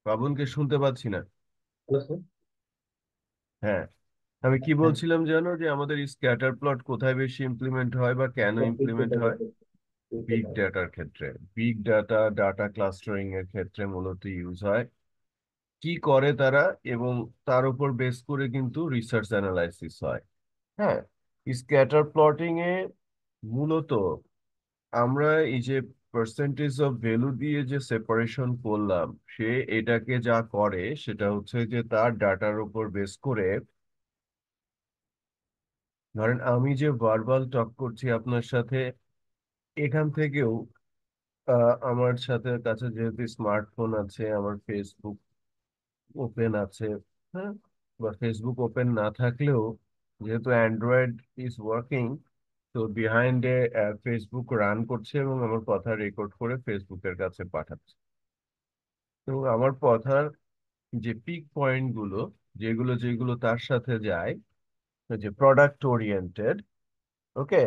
পাবনকে শুনতে পাচ্ছি না। hello, sir. হ্যাঁ, আমি কি হ্যাঁ, বলছিলাম জানো, যে আমাদের স্ক্যাটার প্লট কোথায় বেশি ইমপ্লিমেন্ট হয় বা কেন একটু ইমপ্লিমেন্ট দেখা হয়? যাচ্ছে, একটু বিগ দেখা ডাটার ক্ষেত্রে, বিগ ডাটা, ডাটা ক্লাস্টারিং এর ক্ষেত্রে মূলত ইউজ হয়। কি করে তারা, এবং তার উপর বেস করে কিন্তু রিসার্চ অ্যানালাইসিস হয়। হ্যাঁ, স্ক্যাটার প্লটিং এ মূলত আমরা এই যে পার্সেন্টেজ অফ ভ্যালু দিয়ে যে সেপারেশন করলাম, সে এটাকে যা করে সেটা হচ্ছে যে তার ডাটার উপর বেস করে, ধরেন আমি যে ভার্বাল টক করছি আপনার সাথে, এখান থেকেও আমার সাথে কাছে যেহেতু স্মার্টফোন আছে, আমার ফেসবুক ওপেন আছে, হ্যাঁ, বা ফেসবুক ওপেন না থাকলেও যেহেতু অ্যান্ড্রয়েড ইজ ওয়ার্কিং, তো বিহাইন্ডে ফেসবুক রান করছে এবং আমার কথা রেকর্ড করে ফেসবুকের কাছে পাঠাচ্ছে। এবং আমার কথার যে পিক পয়েন্ট গুলো, যেগুলো যেগুলো তার সাথে যায়, ওই যে প্রোডাক্ট ওরিয়েন্টেড, ওকে,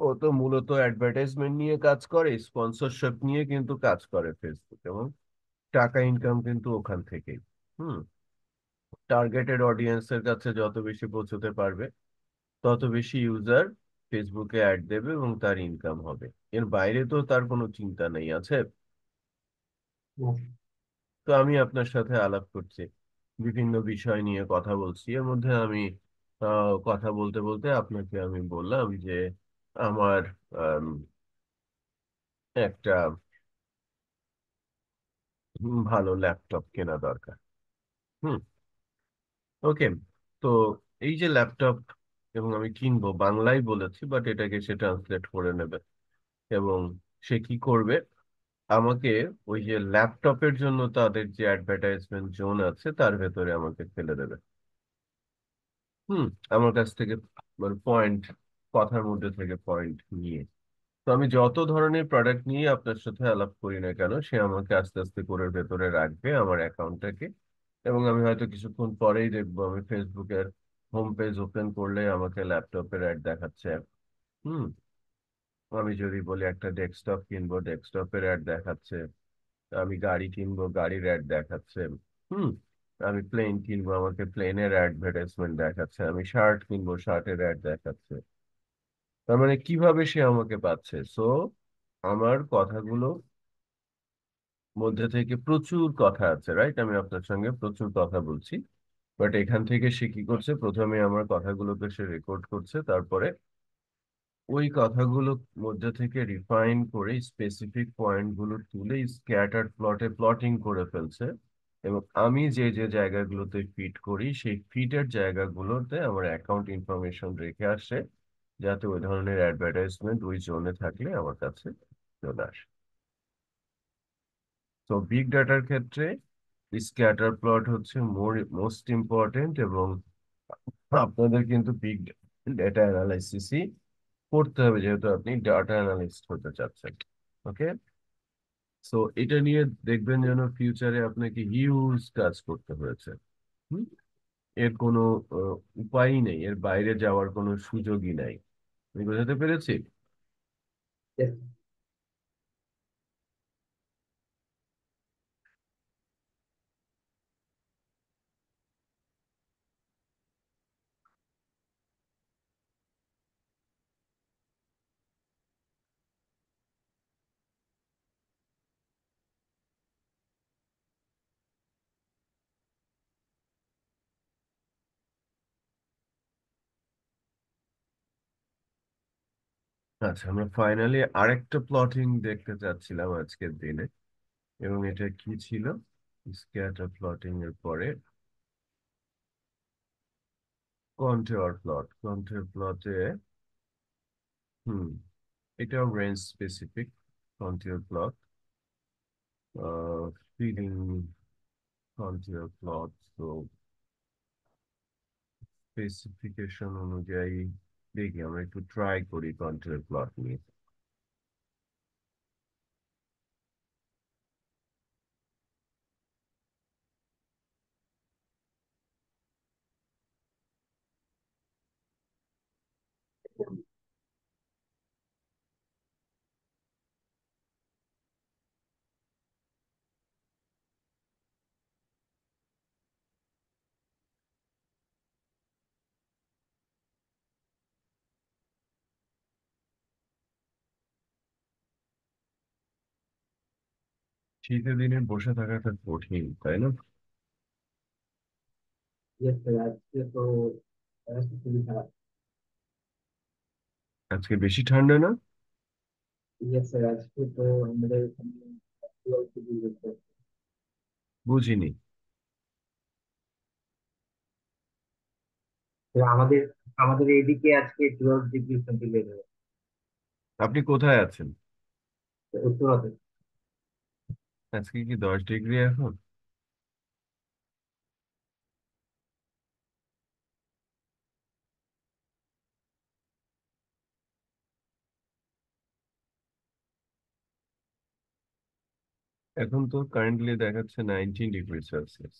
ও তো মূলত অ্যাডভার্টাইজমেন্ট নিয়ে কাজ করে, স্পন্সরশিপ নিয়ে কিন্তু কাজ করে ফেসবুক, এবং টাকা ইনকাম কিন্তু ওখান থেকেই। হুম। টার্গেটেড অডিয়েন্সের কাছে যত বেশি পৌঁছতে পারবে, তত বেশি ইউজার ফেসবুকে অ্যাড দেবে এবং তার ইনকাম হবে। এর বাইরে তো তার কোনো চিন্তা নেই আছে। তো আমি আপনার সাথে আলাপ করছি, বিভিন্ন বিষয় নিয়ে কথা বলছি, এর মধ্যে আমি কথা বলতে বলতে আপনাকে আমি বললাম যে আমার আম, একটা ভালো ল্যাপটপ কেনা দরকার। হুম। ওকে। তো এই যে ল্যাপটপ, এবং আমি কিনবো বাংলায় বলেছি, বাট এটাকে সে ট্রান্সলেট করে নেবে। এবং সে কি করবে, আমাকে ওই যে ল্যাপটপের জন্য তাদের যে অ্যাডভার্টাইজমেন্ট জোন আছে তার ভেতরে আমাকে ফেলে দেবে। হুম। আমার কাছ থেকে মানে পয়েন্ট, কথার মধ্যে থেকে পয়েন্ট নিয়ে। তো আমি যত ধরনের প্রোডাক্ট নিয়ে আপনার সাথে আলাপ করি না কেন, সে আমাকে আস্তে আস্তে করে ভেতরে রাখবে আমার অ্যাকাউন্টটাকে। এবং আমি হয়তো কিছুক্ষণ পরেই দেখবো আমি ফেসবুকের হোম পেজ ওপেন করলে আমাকে ল্যাপটপের অ্যাড দেখাচ্ছে। হুম। আমি যদি বলি একটা ডেস্কটপ কিনবো, ডেস্কটপের অ্যাড দেখাচ্ছে। আমি গাড়ি কিনবো, গাড়ির অ্যাড দেখাচ্ছে। হুম। আমি প্লেন কিনবো, আমাকে প্লেনের অ্যাডভার্টাইজমেন্ট দেখাচ্ছে। আমি শার্ট কিনবো, শার্টের অ্যাড দেখাচ্ছে। তার মানে কিভাবে সে আমাকে পাচ্ছে? সো আমার কথাগুলো মধ্যে থেকে প্রচুর কথা আছে, রাইট? আমি আপনার সঙ্গে প্রচুর কথা বলছি, বাট এখান থেকে সে কি করছে, প্রথমে আমার কথাগুলোকে সে রেকর্ড করছে, তারপরে ওই কথাগুলো মধ্যে থেকে রিফাইন করে স্পেসিফিক পয়েন্ট গুলো তুলে স্ক্যাটার প্লটে প্লটিং করে ফেলছে। এবং আমি যে যে জায়গাগুলোতে ফিট করি, সেই ফিটের জায়গাগুলোতে আমার অ্যাকাউন্ট ইনফরমেশন রেখে আসে, যাতে ওই ধরনের অ্যাডভার্টাইজমেন্ট ওই জোনে থাকলে আমার কাছে চলে আসে। তো বিগ ডাটার ক্ষেত্রে স্ক্যাটার প্লট হচ্ছে মোস্ট ইম্পর্টেন্ট, এবং আপনাদের কিন্তু বিগ ডেটা অ্যানালাইসিসই করতে হবে, যেহেতু আপনি ডাটা অ্যানালিস্ট হতে চাচ্ছেন। ওকে। সো এটা নিয়ে দেখবেন যেন ফিউচারে আপনাকে হিউজ কাজ করতে হয়েছে। হুম। এর কোনো উপায়ই নেই, এর বাইরে যাওয়ার কোনো সুযোগই নাই। আমি বোঝাতে পেরেছি? Yes, আচ্ছা, আমরা ফাইনালি আরেকটা প্লটিং দেখতে চাচ্ছিলাম আজকের দিনে, এবং এটা কি ছিল? স্ক্যাটার প্লটিং এর পরে কন্ট্যুর প্লট, কন্ট্যুর প্লটে হুম, এটাও range specific contour plot, filling contour plot. তো স্পেসিফিকেশন অনুযায়ী দেখি, আমরা একটু ট্রাই করি কন্ট্যুর প্লট নিয়ে। শীতের দিনে বসে থাকাটা কঠিন, তাই না? yes sir, আজকে তো আজকে খুবই খারাপ। আজকে বেশি ঠান্ডা না? Yes sir, আজকে তো আমাদের এখানে 12 ডিগ্রি রয়েছে। বুঝিনি। তো আমাদের আমাদের এইদিকে আজকে 12 ডিগ্রি সেন্টিগ্রেড রয়েছে। আপনি কোথায় আছেন? তো উত্তরাতে। আজকে কি 10 ডিগ্রি এখন? এখন তো কারেন্টলি দেখাচ্ছে 19 ডিগ্রি সেলসিয়াস।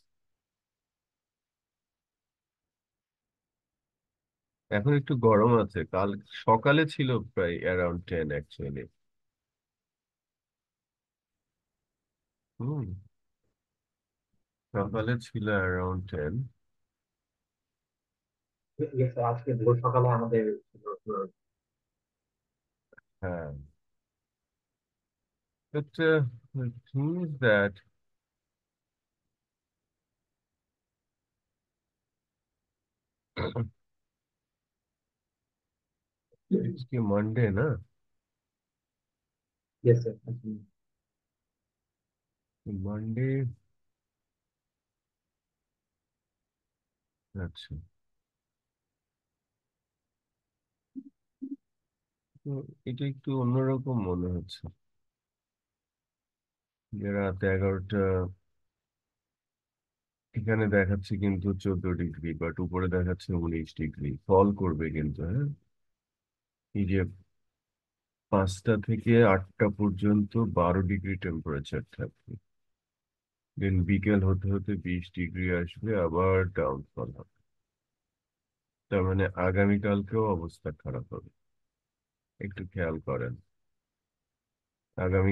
এখন একটু গরম আছে, কাল সকালে ছিল প্রায় অ্যারাউন্ড 10 অ্যাকচুয়ালি। হুম, সকালে ছিল অ্যারাউন্ড 10। Yes, আজকে ভোর সকালে আমাদের হ্যাঁ, but the thing is that আজকে মানডে না? Yes sir. মানডে, আচ্ছা। তো এটা একটু অন্যরকম মনে হচ্ছে, যে রাত 11টা এখানে দেখাচ্ছে কিন্তু 14 ডিগ্রি, বাট উপরে দেখাচ্ছে 19 ডিগ্রি। ফল করবে কিন্তু, হ্যাঁ, এই যে 5টা থেকে 8টা পর্যন্ত 12 ডিগ্রি টেম্পারেচার থাকবে, দেন বিকেল হতে হতে 20 ডিগ্রি আসবে, আবার ডাউনফল হবে। তার মানে আগামীকালকেও অবস্থা খারাপ হবে, একটু খেয়াল করেন।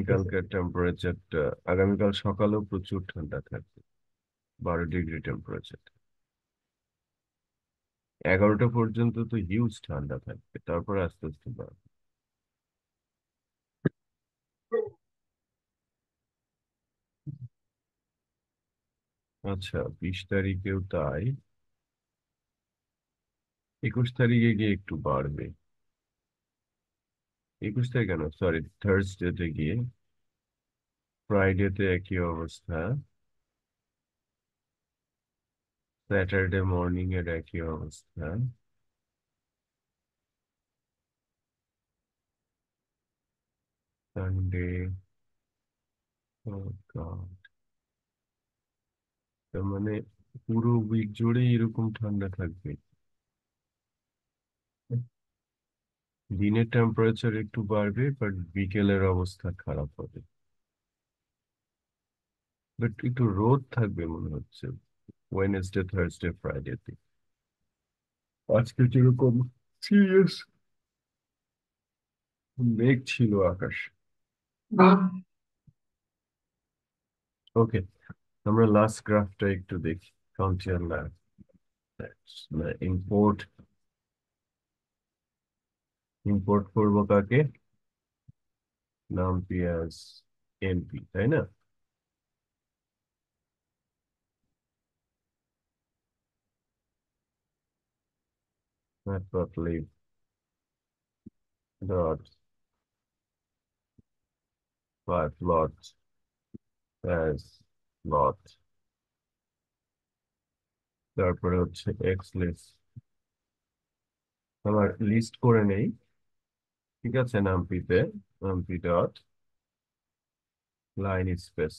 Yes sir. আগামীকালকের টেম্পারেচারটা, আগামীকাল সকালেও প্রচুর ঠান্ডা থাকবে, 12 ডিগ্রি টেম্পারেচার। 11টা পর্যন্ত তো হিউজ ঠান্ডা থাকবে, তারপর আস্তে আস্তে বাড়বে। আচ্ছা, 20 তারিখেও তাই। 21 তারিখে গিয়ে একটু বাড়বে। 21 তারিখ কেন, সরি, থার্সডেতে গিয়ে। ফ্রাইডেতে একই অবস্থা। স্যাটারডে মর্নিং এর একই অবস্থা। সানডে, তার মানে পুরো উইক জুড়ে এরকম ঠান্ডা থাকবে। দিনের টেম্পারেচার একটু বাড়বে, বাট বিকেলের অবস্থা খারাপ হবে। বাট একটু রোদ থাকবে মনে হচ্ছে ওয়েনেসডে, থার্সডে, ফ্রাইডেতে। আজকে যেরকম সিরিয়াস মেঘ ছিল আকাশ। ওকে, আমরা লাস্ট গ্রাফটা একটু দেখি। ফ্রন্টিয়ার ল্যাব, ইম্পোর্ট, ইম্পোর্ট করবো কাকে? নাম পিয়াজ, এমপি, তাই না? Matplotlib dot plot as plot, তারপরে হচ্ছে এক্স লিস্ট। আমার লিস্ট করে নেই, ঠিক আছে? নামপিতে NumPy dot linspace,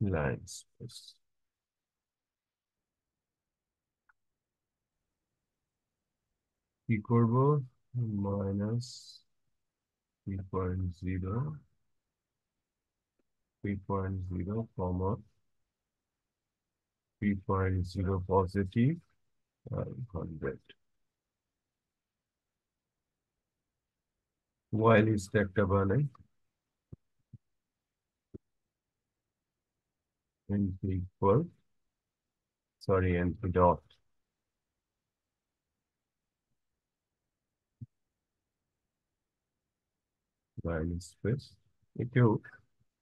linspace কি করব? মাইনাস 3.0, 3.0 কমা 3.0 পজিটিভ আর 100। ওয়াই লিস্ট একটা বানাই, NP equal, sorry, NP dot linspace. একেও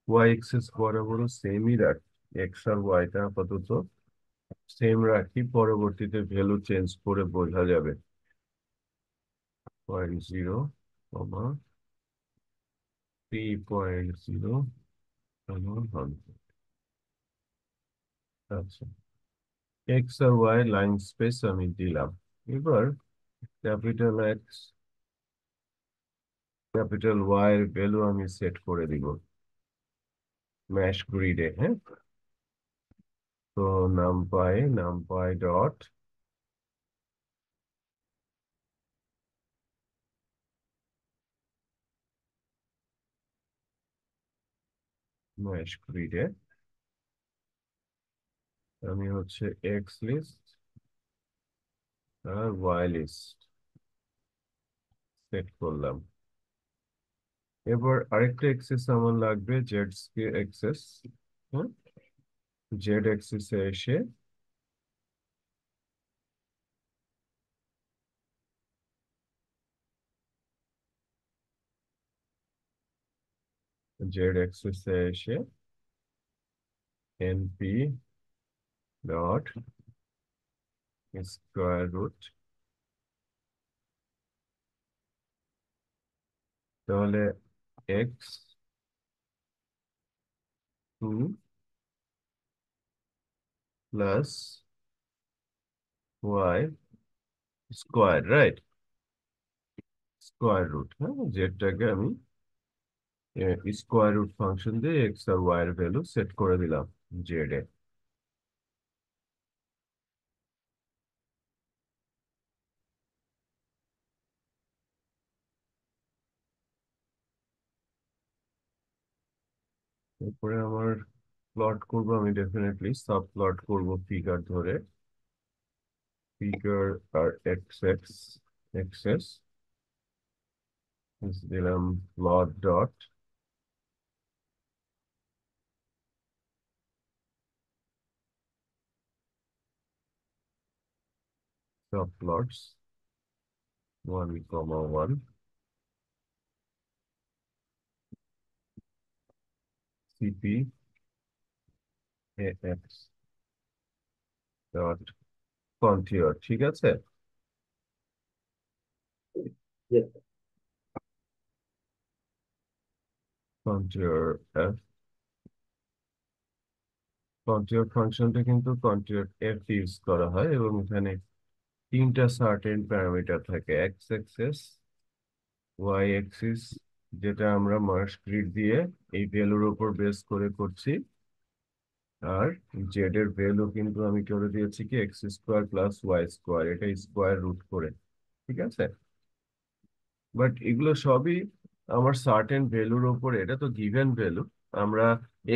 ওয়াই এক্সেস বরাবর সেমই রাখি, এক্স আর ওয়াইটা আপাতত সেম রাখি, পরবর্তীতে ভ্যালু চেঞ্জ করে বোঝা যাবে। 0.0 কমা 3.0 কমা 100। আচ্ছা, এক্স আর ওয়াই লাইন স্পেস আমি দিলাম। এবার ক্যাপিটাল এক্স, ক্যাপিটাল ওয়াই এর ভ্যালু আমি সেট করে দিব। ম্যাশ গ্রিডে, হ্যাঁ। তো নামপাই ডট ম্যাশ গ্রিডে আমি হচ্ছে এক্স লিস্ট আর ওয়াই লিস্ট সেট করলাম। এবার আরেকটা এক্সেস আমার লাগবে, জেড এক্সেস। হ্যাঁ, জেড এক্সেসে এসে জেড এক্সেসে এসে এনপি ডট স্কোয়ার রুট, তাহলে X two plus Y square, right, square root. হ্যাঁ, জেডটাকে আমি স্কোয়ার রুট ফাংশন দিয়ে এক্স আর ওয়াই এর ভ্যালু সেট করে দিলাম জেড এ। এরপরে আমার প্লট করব, আমি ডেফিনেটলি সাব প্লট করব ফিগার ধরে, ফিগার আর এক্স এক্স এক্সেস দিলাম plot dot subplots 1,1 CP X dot contour, ঠিক আছে। Yes. কন্টিওর এফ, কন্টিওর ফাংশনটা কিন্তু কন্টিওর এফ ইউজ করা হয় এবং এখানে তিনটা সার্টেন প্যারামিটার থাকে, এক্স অ্যাক্সিস, ওয়াই অ্যাক্সিস, যেটা আমরা মার্স গ্রিড দিয়ে এই ভ্যালুর উপর বেস করে করছি, আর জেড এর ভ্যালু কিন্তু আমি করে দিয়েছি কি X square plus Y square, এটা স্কোয়ার রুট করে, ঠিক আছে। বাট এগুলো সবই আমার সার্টেন ভ্যালুর উপরে, এটা তো গিভেন ভ্যালু। আমরা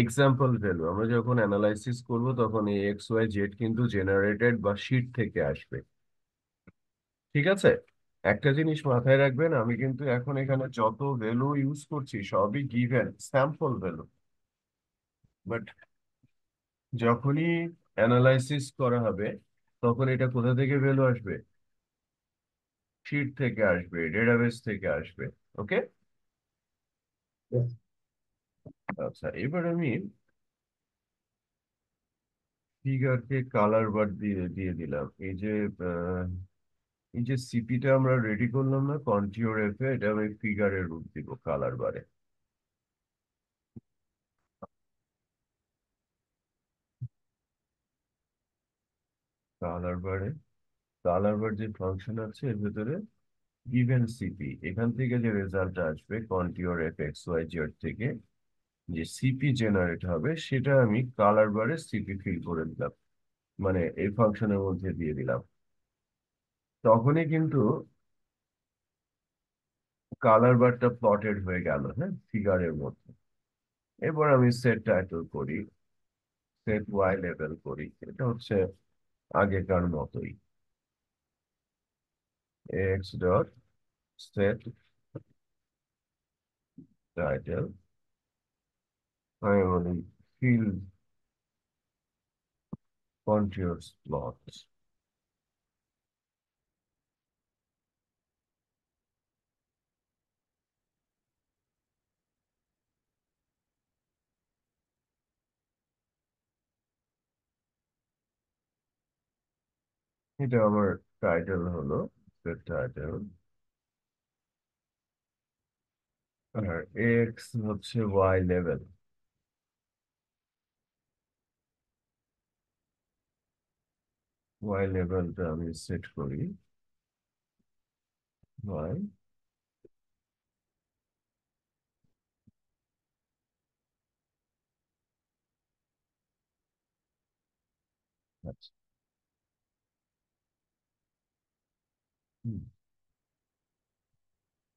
এক্সাম্পল ভ্যালু আমরা যখন অ্যানালাইসিস করব তখন এই এক্স ওয়াই জেড কিন্তু জেনারেটেড বা শিট থেকে আসবে, ঠিক আছে। একটা জিনিস মাথায় রাখবেন, আমি কিন্তু এখন এখানে যত ভ্যালু ইউজ করছি সবই গিভেন স্যাম্পল ভ্যালু, বাট যখনই অ্যানালাইসিস করা হবে তখন এটা কোথা থেকে ভ্যালু আসবে, শিট থেকে আসবে, ডেটাবেস থেকে আসবে। ওকে, Yes. আচ্ছা এবার আমি ফিগারকে কালার বার দিয়ে দিয়ে দিলাম। আহ, এই যে সিপিটা আমরা রেডি করলাম না কন্টিওর এফ এ, এটা আমি ফিগারের রূপ দিব কালার বারে। কালার বারে, কালার বার যে ফাংশন আছে এর ভেতরে গিভেন সিপি, এখান থেকে যে রেজাল্ট আসবে কন্টিওর এফ এক্স ওয়াই জেড থেকে যে সিপি জেনারেট হবে সেটা আমি কালার বারে সিপি ফিল করে দিলাম, মানে এই ফাংশনের মধ্যে দিয়ে দিলাম। তখনই কিন্তু কালার বারটা প্লটেড হয়ে গেল, হ্যাঁ, ফিগারের মধ্যে। এবার আমি সেট টাইটেল করি, সেট ওয়াই লেভেল করি, এটা হচ্ছে আগেকার মতোই, এক্স ডট সেট টাইটেল, আমি বলি ফিল কন্টিনিউয়াস প্লট। এটা আমার টাইটেল হলো সেট টাইটেল, আর এক্স হচ্ছে ওয়াই লেভেল, ওয়াই লেভেলটা আমি সেট করি ওয়াই,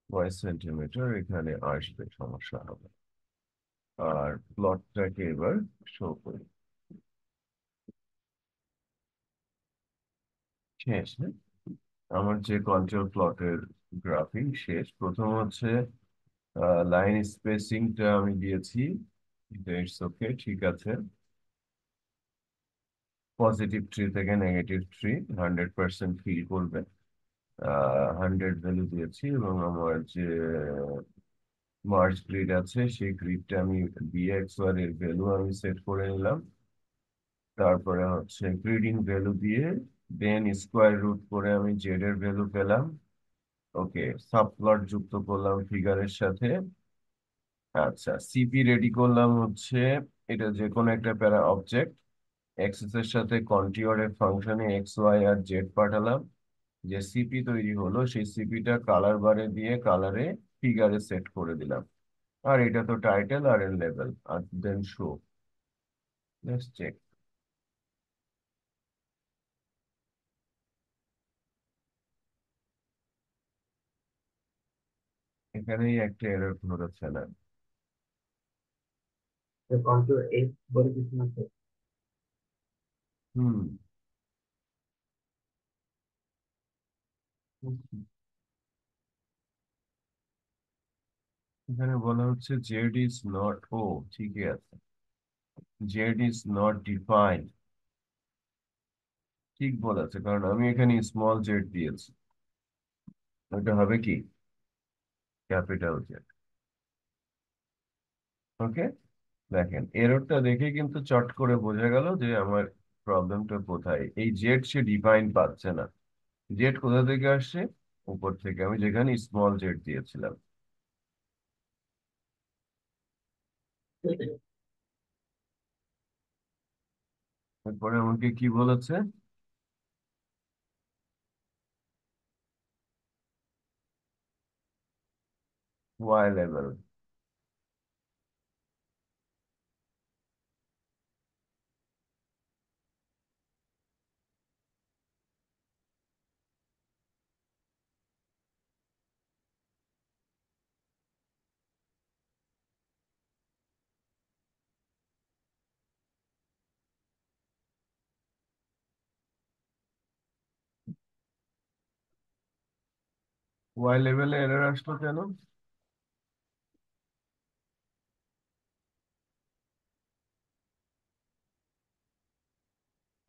y সেন্টিমিটার এখানে আসবে, সমস্যা হবে। আর প্লটটাকে এবার শো করি। শেষ, হ্যাঁ? আমার যে কন্ট্রোল প্লটের গ্রাফিং শেষ। প্রথম হচ্ছে লাইন স্পেসিংটা আমি দিয়েছি, ইটস ওকে, ঠিক আছে। পজিটিভ ট্রি থেকে নেগেটিভ ট্রি 100% ফিল করবে। 100 ভ্যালু দিয়েছি, এবং আমার যে মার্জ গ্রিড আছে সেই গ্রিডটা আমি দিয়ে এক্স ওয়াই এর ভ্যালু আমি সেট করে নিলাম। তারপরে হচ্ছে গ্রিডিং ভ্যালু দিয়ে দেন স্কোয়ার রুট করে আমি জেড এর ভ্যালু পেলাম। ওকে, সাবপ্লট যুক্ত করলাম ফিগারের সাথে। আচ্ছা, সিপি রেডি করলাম হচ্ছে, এটা যে কোনো একটা প্যারা অবজেক্ট, এক্সেস এর সাথে কন্টিওরের ফাংশনে এক্স ওয়াই আর জেড পাঠালাম। যে সিপি তৈরি হলো সেই সিপিটা কালার বারে দিয়ে কালারে ফিগারে সেট করে দিলাম। আর এটা তো টাইটেল আর এর লেভেল, আর দেন শো। Let's check. এখানেই একটা এরর ধরেছে না। কন্ট্রোল এফ বলে কিছু না তো? হুম। এখানে বলা হচ্ছে জেড ইজ নট, ও ঠিকই আছে, জেড ইজ নট ডিফাইন্ড। ঠিক বলেছে, কারণ আমি এখানে স্মল জেড দিয়েছি। ওটা হবে কি ক্যাপিটাল জেড। ওকে, দেখেন এররটা দেখে কিন্তু চট করে বোঝা গেল যে আমার প্রবলেমটা কোথায়। এই জেড সে ডিফাইন পাচ্ছে না। জেড কোথা থেকে আসছে? উপর থেকে, আমি যেখানে স্মল জেড দিয়েছিলাম। তারপরে আমাকে কি বলেছে? Y level. ওয়াই লেভেলে এরর আসলো কেন?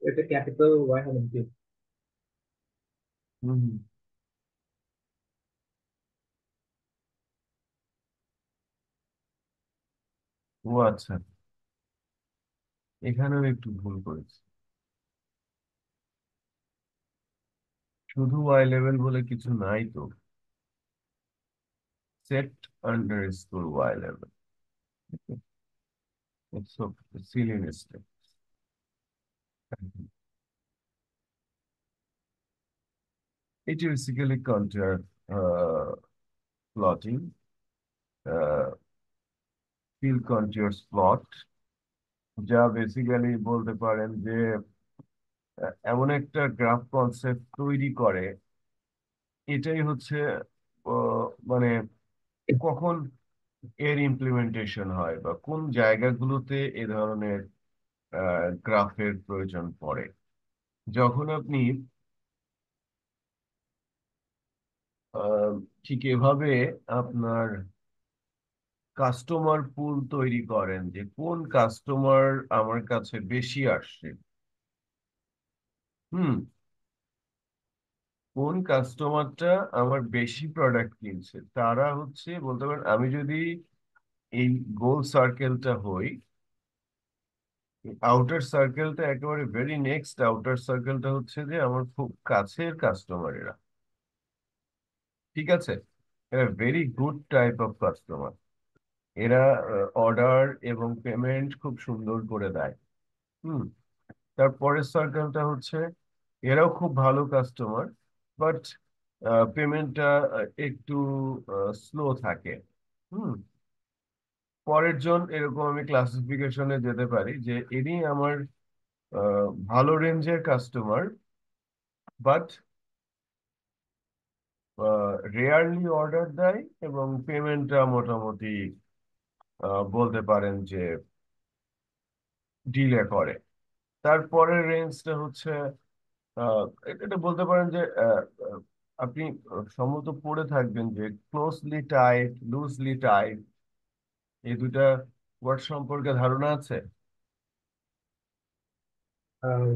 এটা ক্যাপিটাল ওয়াই হবে কি? হম। ও আচ্ছা, এখানেও একটু ভুল করেছি। শুধু ওয়াই লেভেল বলে কিছু নাই তো, set underscore Y level. It's silly mistake. এটি basically contour plotting, fill contours plot, যা বেসিক্যালি বলতে পারেন যে এমন একটা গ্রাফ কনসেপ্ট তৈরি করে। এটাই হচ্ছে মানে কখন এর ইমপ্লিমেন্টেশন হয় বা কোন জায়গাগুলোতে এ ধরনের গ্রাফের প্রয়োজন পড়ে। যখন আপনি আহ, ঠিক এভাবে আপনার কাস্টমার পুল তৈরি করেন, যে কোন কাস্টমার আমার কাছে বেশি আসছে। হুম। কোন কাস্টমারটা আমার বেশি প্রোডাক্ট কিনছে, তারা হচ্ছে বলতে পারেন, আমি যদি এই গোল সার্কেলটা হই, আউটার সার্কেলটা একেবারে ভেরি নেক্সট আউটার সার্কেলটা হচ্ছে যে আমার খুব কাছের কাস্টমারেরা। ঠিক আছে, এরা very good type of customer. এরা অর্ডার এবং পেমেন্ট খুব সুন্দর করে দেয়। হুম। তারপরের সার্কেলটা হচ্ছে এরাও খুব ভালো কাস্টমার, বাট পেমেন্টটা একটু স্লো থাকে। হুম। পরের জন এরকম আমি ক্লাসিফিকেশনে যেতে পারি যে ইনি আমার ভালো রেঞ্জের কাস্টমার, বাট রেয়ারলি অর্ডার দেয় এবং পেমেন্টটা মোটামুটি বলতে পারেন যে ডিলে করে। তারপরের রেঞ্জটা হচ্ছে আহ, এটা বলতে পারেন যে আপনি সম্ভবত পড়ে থাকবেন যে ক্লোজলি টাইট, লুজলি টাইট, এই দুইটা ওয়ার্ড সম্পর্কে ধারণা আছে?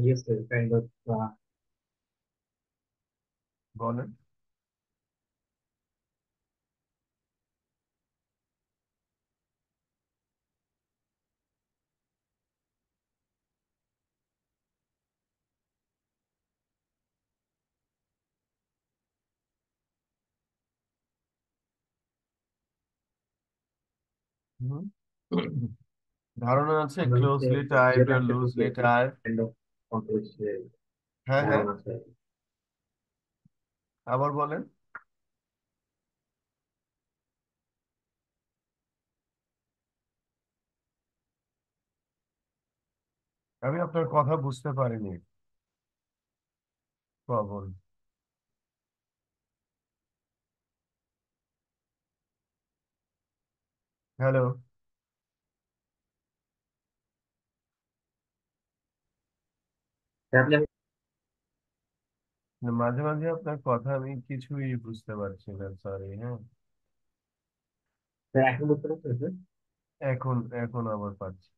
Yes, sir, kind of. বলেন। হুম। ধারণা আছে আমরা হচ্ছে ক্লোজলি টাইট যেটা আর একটা loosely tight? Kind of controversial হ্যাঁ, হ্যাঁ, ধারণা আছে। আবার বলেন। আমি আপনার কথা বুঝতে পারিনি। বলুন। হ্যালো। আপনি মাঝে মাঝে আপনার কথা আমি কিছুই বুঝতে পারছি না, সরি। হ্যাঁ, স্যার এখন বুঝতে পারছেন? এখন এখন আবার পাচ্ছি।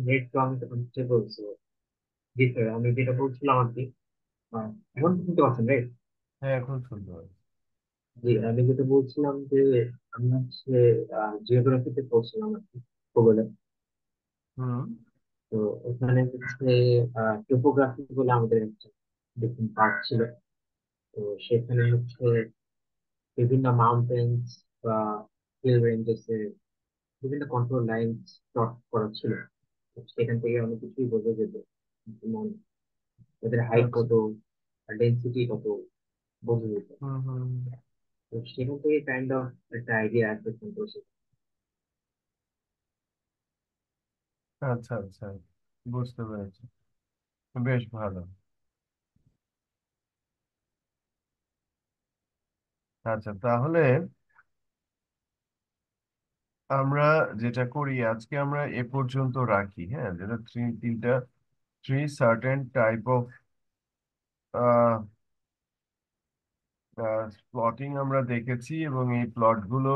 নেট তো আমি তখন হচ্ছে বলছি। জি স্যার, আমি যেটা বলছিলাম আর কি, এখন শুনতে পাচ্ছেন, রাইট? হ্যাঁ, এখন শুনতে পাচ্ছি। জি, আমি যেটা বলছিলাম যে আমি হচ্ছে জিওগ্রাফিতে পড়ছিলাম আর কি, ভূগোলে। হুম। তো ওখানে হচ্ছে টোপোগ্রাফি বলে আমাদের একটা ডিফারেন্ট পার্ট ছিল। তো সেখানে হচ্ছে বিভিন্ন মাউন্টেন্স বা হিল রেঞ্জেস এর বিভিন্ন কন্ট্রোল লাইন প্লট করা ছিল। তো সেখান থেকে অনেক কিছুই বোঝা যেত, যেমন ওদের হাইট আচ্ছা। কত আর ডেন্সিটি কত বোঝা যেত। হুম, হুম। তো সেখান থেকে কাইন্ড অফ একটা আইডিয়া আসবে সন্তোষ। আচ্ছা, আচ্ছা, বুঝতে পেরেছি। বেশ ভালো। আচ্ছা, তাহলে আমরা যেটা করি আজকে, আমরা এ পর্যন্ত রাখি। হ্যাঁ, যেটা তিনটা three certain type of plotting আমরা দেখেছি, এবং এই প্লটগুলো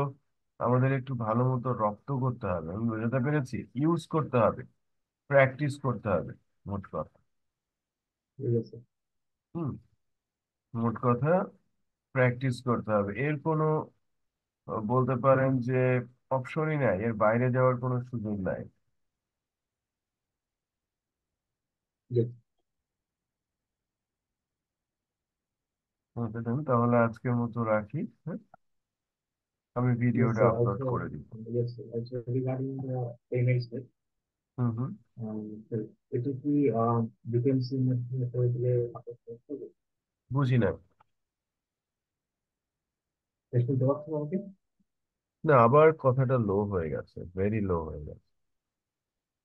আমাদের একটু ভালো মতো রপ্ত করতে হবে, আমি বোঝাতে পেরেছি, ইউজ করতে হবে, প্র্যাকটিস করতে হবে, মোট কথা। ঠিক আছে। হুম। মোট কথা প্র্যাকটিস করতে হবে, এর কোনো বলতে পারেন যে অপশনই নাই, এর বাইরে যাওয়ার কোনো সুযোগ নাই। জি। বুঝতে দেন, তাহলে আজকের মতো রাখি। হ্যাঁ, আমি Yes, ভিডিওটা sir. আপলোড Also, করে দিব। yes, sir. Also regarding the payments, sir, hmm, hmm. sir, এটা কি ডিফেন্সির মধ্যে করে দিলে আপনার সমস্যা হবে? বুঝি না। শুনতে পাচ্ছেন আমাকে? না, আবার কথাটা লো হয়ে গেছে, ভেরি লো হয়ে গেছে।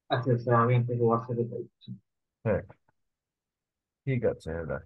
আচ্ছা স্যার, আমি আপনাকে হোয়াটসঅ্যাপে হ্যাঁ, ঠিক আছে, হ্যাঁ, রাখ।